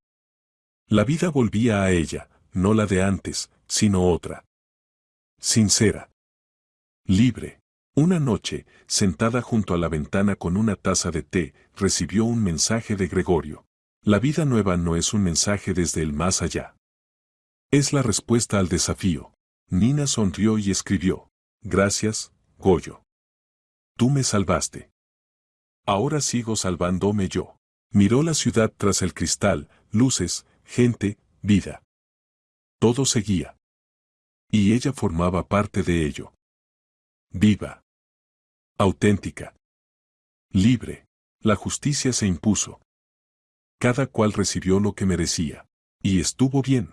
A: La vida volvía a ella, no la de antes, sino otra. Sincera. Libre. Una noche, sentada junto a la ventana con una taza de té, recibió un mensaje de Gregorio. La vida nueva no es un mensaje desde el más allá. Es la respuesta al desafío. Nina sonrió y escribió. Gracias, Goyo. Tú me salvaste. Ahora sigo salvándome yo. Miró la ciudad tras el cristal, luces, gente, vida. Todo seguía. Y ella formaba parte de ello. Viva. Auténtica. Libre. La justicia se impuso. Cada cual recibió lo que merecía. Y estuvo bien.